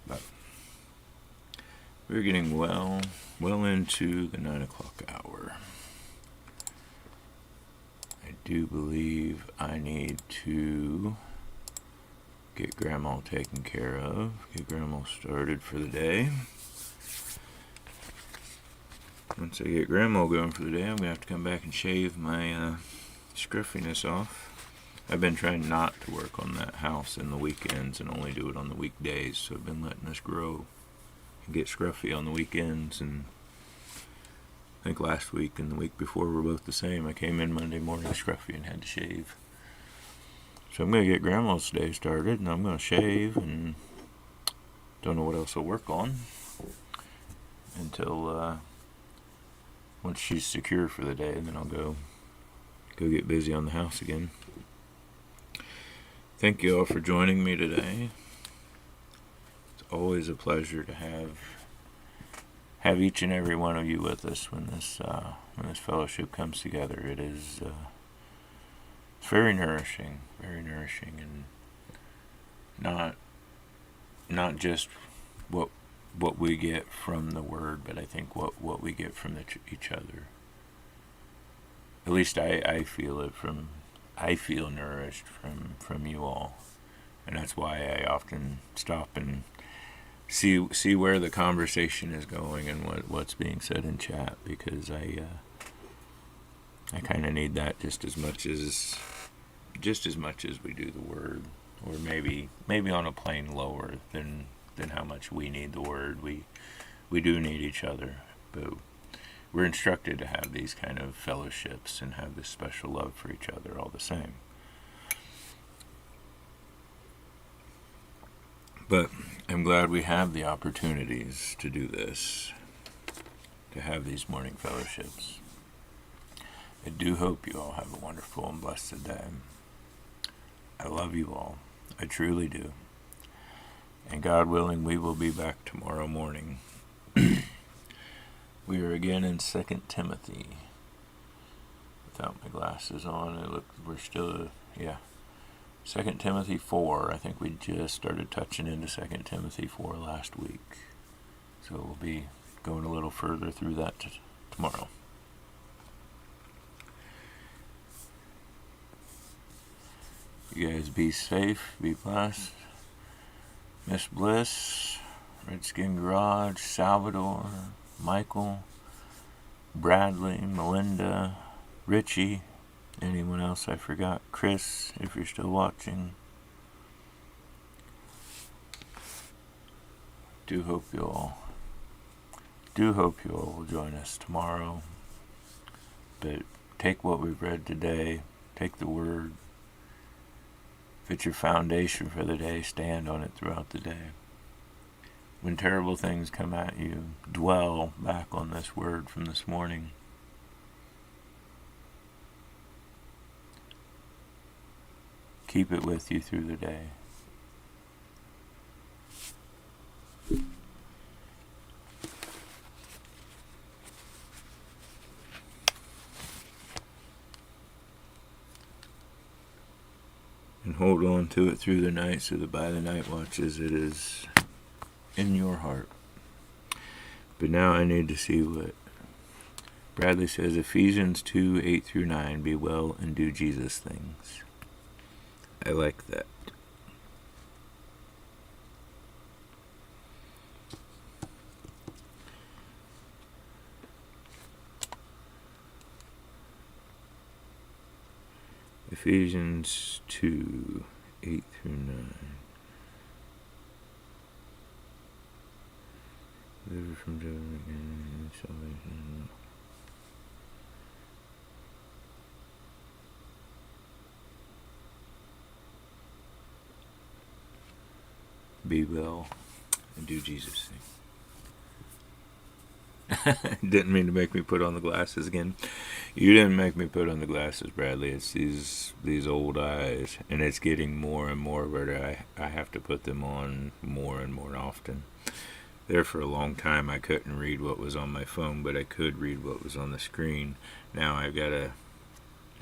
But we're getting well into the 9 o'clock hour. I do believe I need to get Grandma taken care of, get Grandma started for the day. Once I get Grandma going for the day, I'm going to have to come back and shave my scruffiness off. I've been trying not to work on that house in the weekends and only do it on the weekdays, so I've been letting this grow get scruffy on the weekends, and I think last week and the week before were both the same. I came in Monday morning scruffy and had to shave. So I'm going to get Grandma's day started, and I'm going to shave, and don't know what else I'll work on until once she's secure for the day, and then I'll go get busy on the house again. Thank you all for joining me today. It's always a pleasure to have each and every one of you with us when this fellowship comes together. It is it's very nourishing, and not just what we get from the Word, but I think what we get from each other. At least I feel it from. I feel nourished from you all, and that's why I often stop and see where the conversation is going and what's being said in chat, because I kind of need that just as much as we do the Word, or maybe on a plane lower than how much we need the Word. We do need each other, but we're instructed to have these kind of fellowships and have this special love for each other all the same. But I'm glad we have the opportunities to do this, to have these morning fellowships. I do hope you all have a wonderful and blessed day. I love you all. I truly do. And God willing, we will be back tomorrow morning. We are again in 2 Timothy. Without my glasses on, we're still, 2 Timothy 4. I think we just started touching into 2 Timothy 4 last week. So we'll be going a little further through that tomorrow. You guys be safe, be blessed. Miss Bliss, Redskin Garage, Salvador, Michael, Bradley, Melinda, Richie, anyone else I forgot, Chris, if you're still watching. Do hope you all will join us tomorrow. But take what we've read today, take the Word. If it's your foundation for the day, stand on it throughout the day. When terrible things come at you, dwell back on this Word from this morning. Keep it with you through the day. And hold on to it through the night, so that by the night watches it is in your heart. But now I need to see what Bradley says. Ephesians 2:8-9. Be well and do Jesus things. I like that. Ephesians 2:8-9. Deliver from judgment and salvation. Be well and do Jesus thing. Didn't mean to make me put on the glasses again. You didn't make me put on the glasses, Bradley. It's these old eyes, and it's getting more and more where I have to put them on more and more often. There for a long time I couldn't read what was on my phone, but I could read what was on the screen. Now it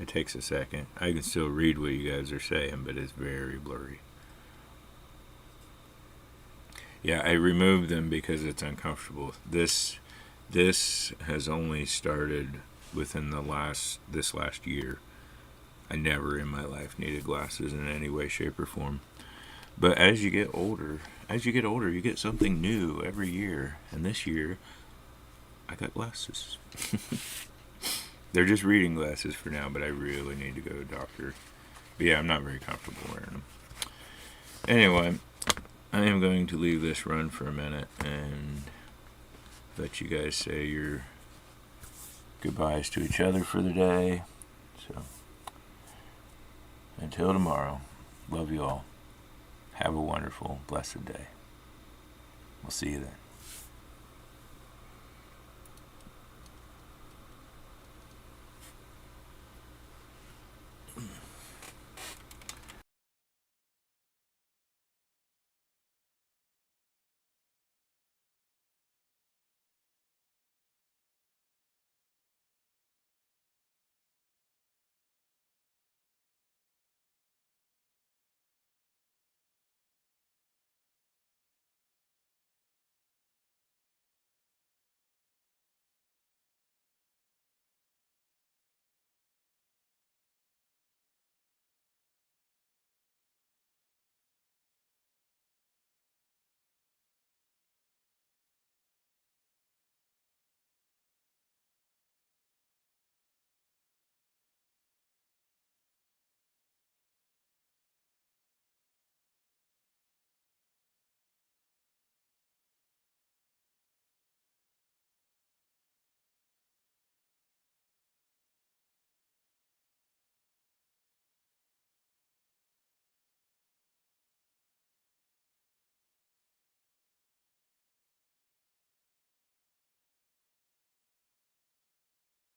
takes a second. I can still read what you guys are saying, but it's very blurry. Yeah, I removed them because it's uncomfortable. This has only started within this last year. I never in my life needed glasses in any way, shape, or form. But as you get older, you get something new every year. And this year, I got glasses. They're just reading glasses for now, but I really need to go to a doctor. But yeah, I'm not very comfortable wearing them. Anyway, I am going to leave this run for a minute and let you guys say your goodbyes to each other for the day. So, until tomorrow, love you all. Have a wonderful, blessed day. We'll see you then.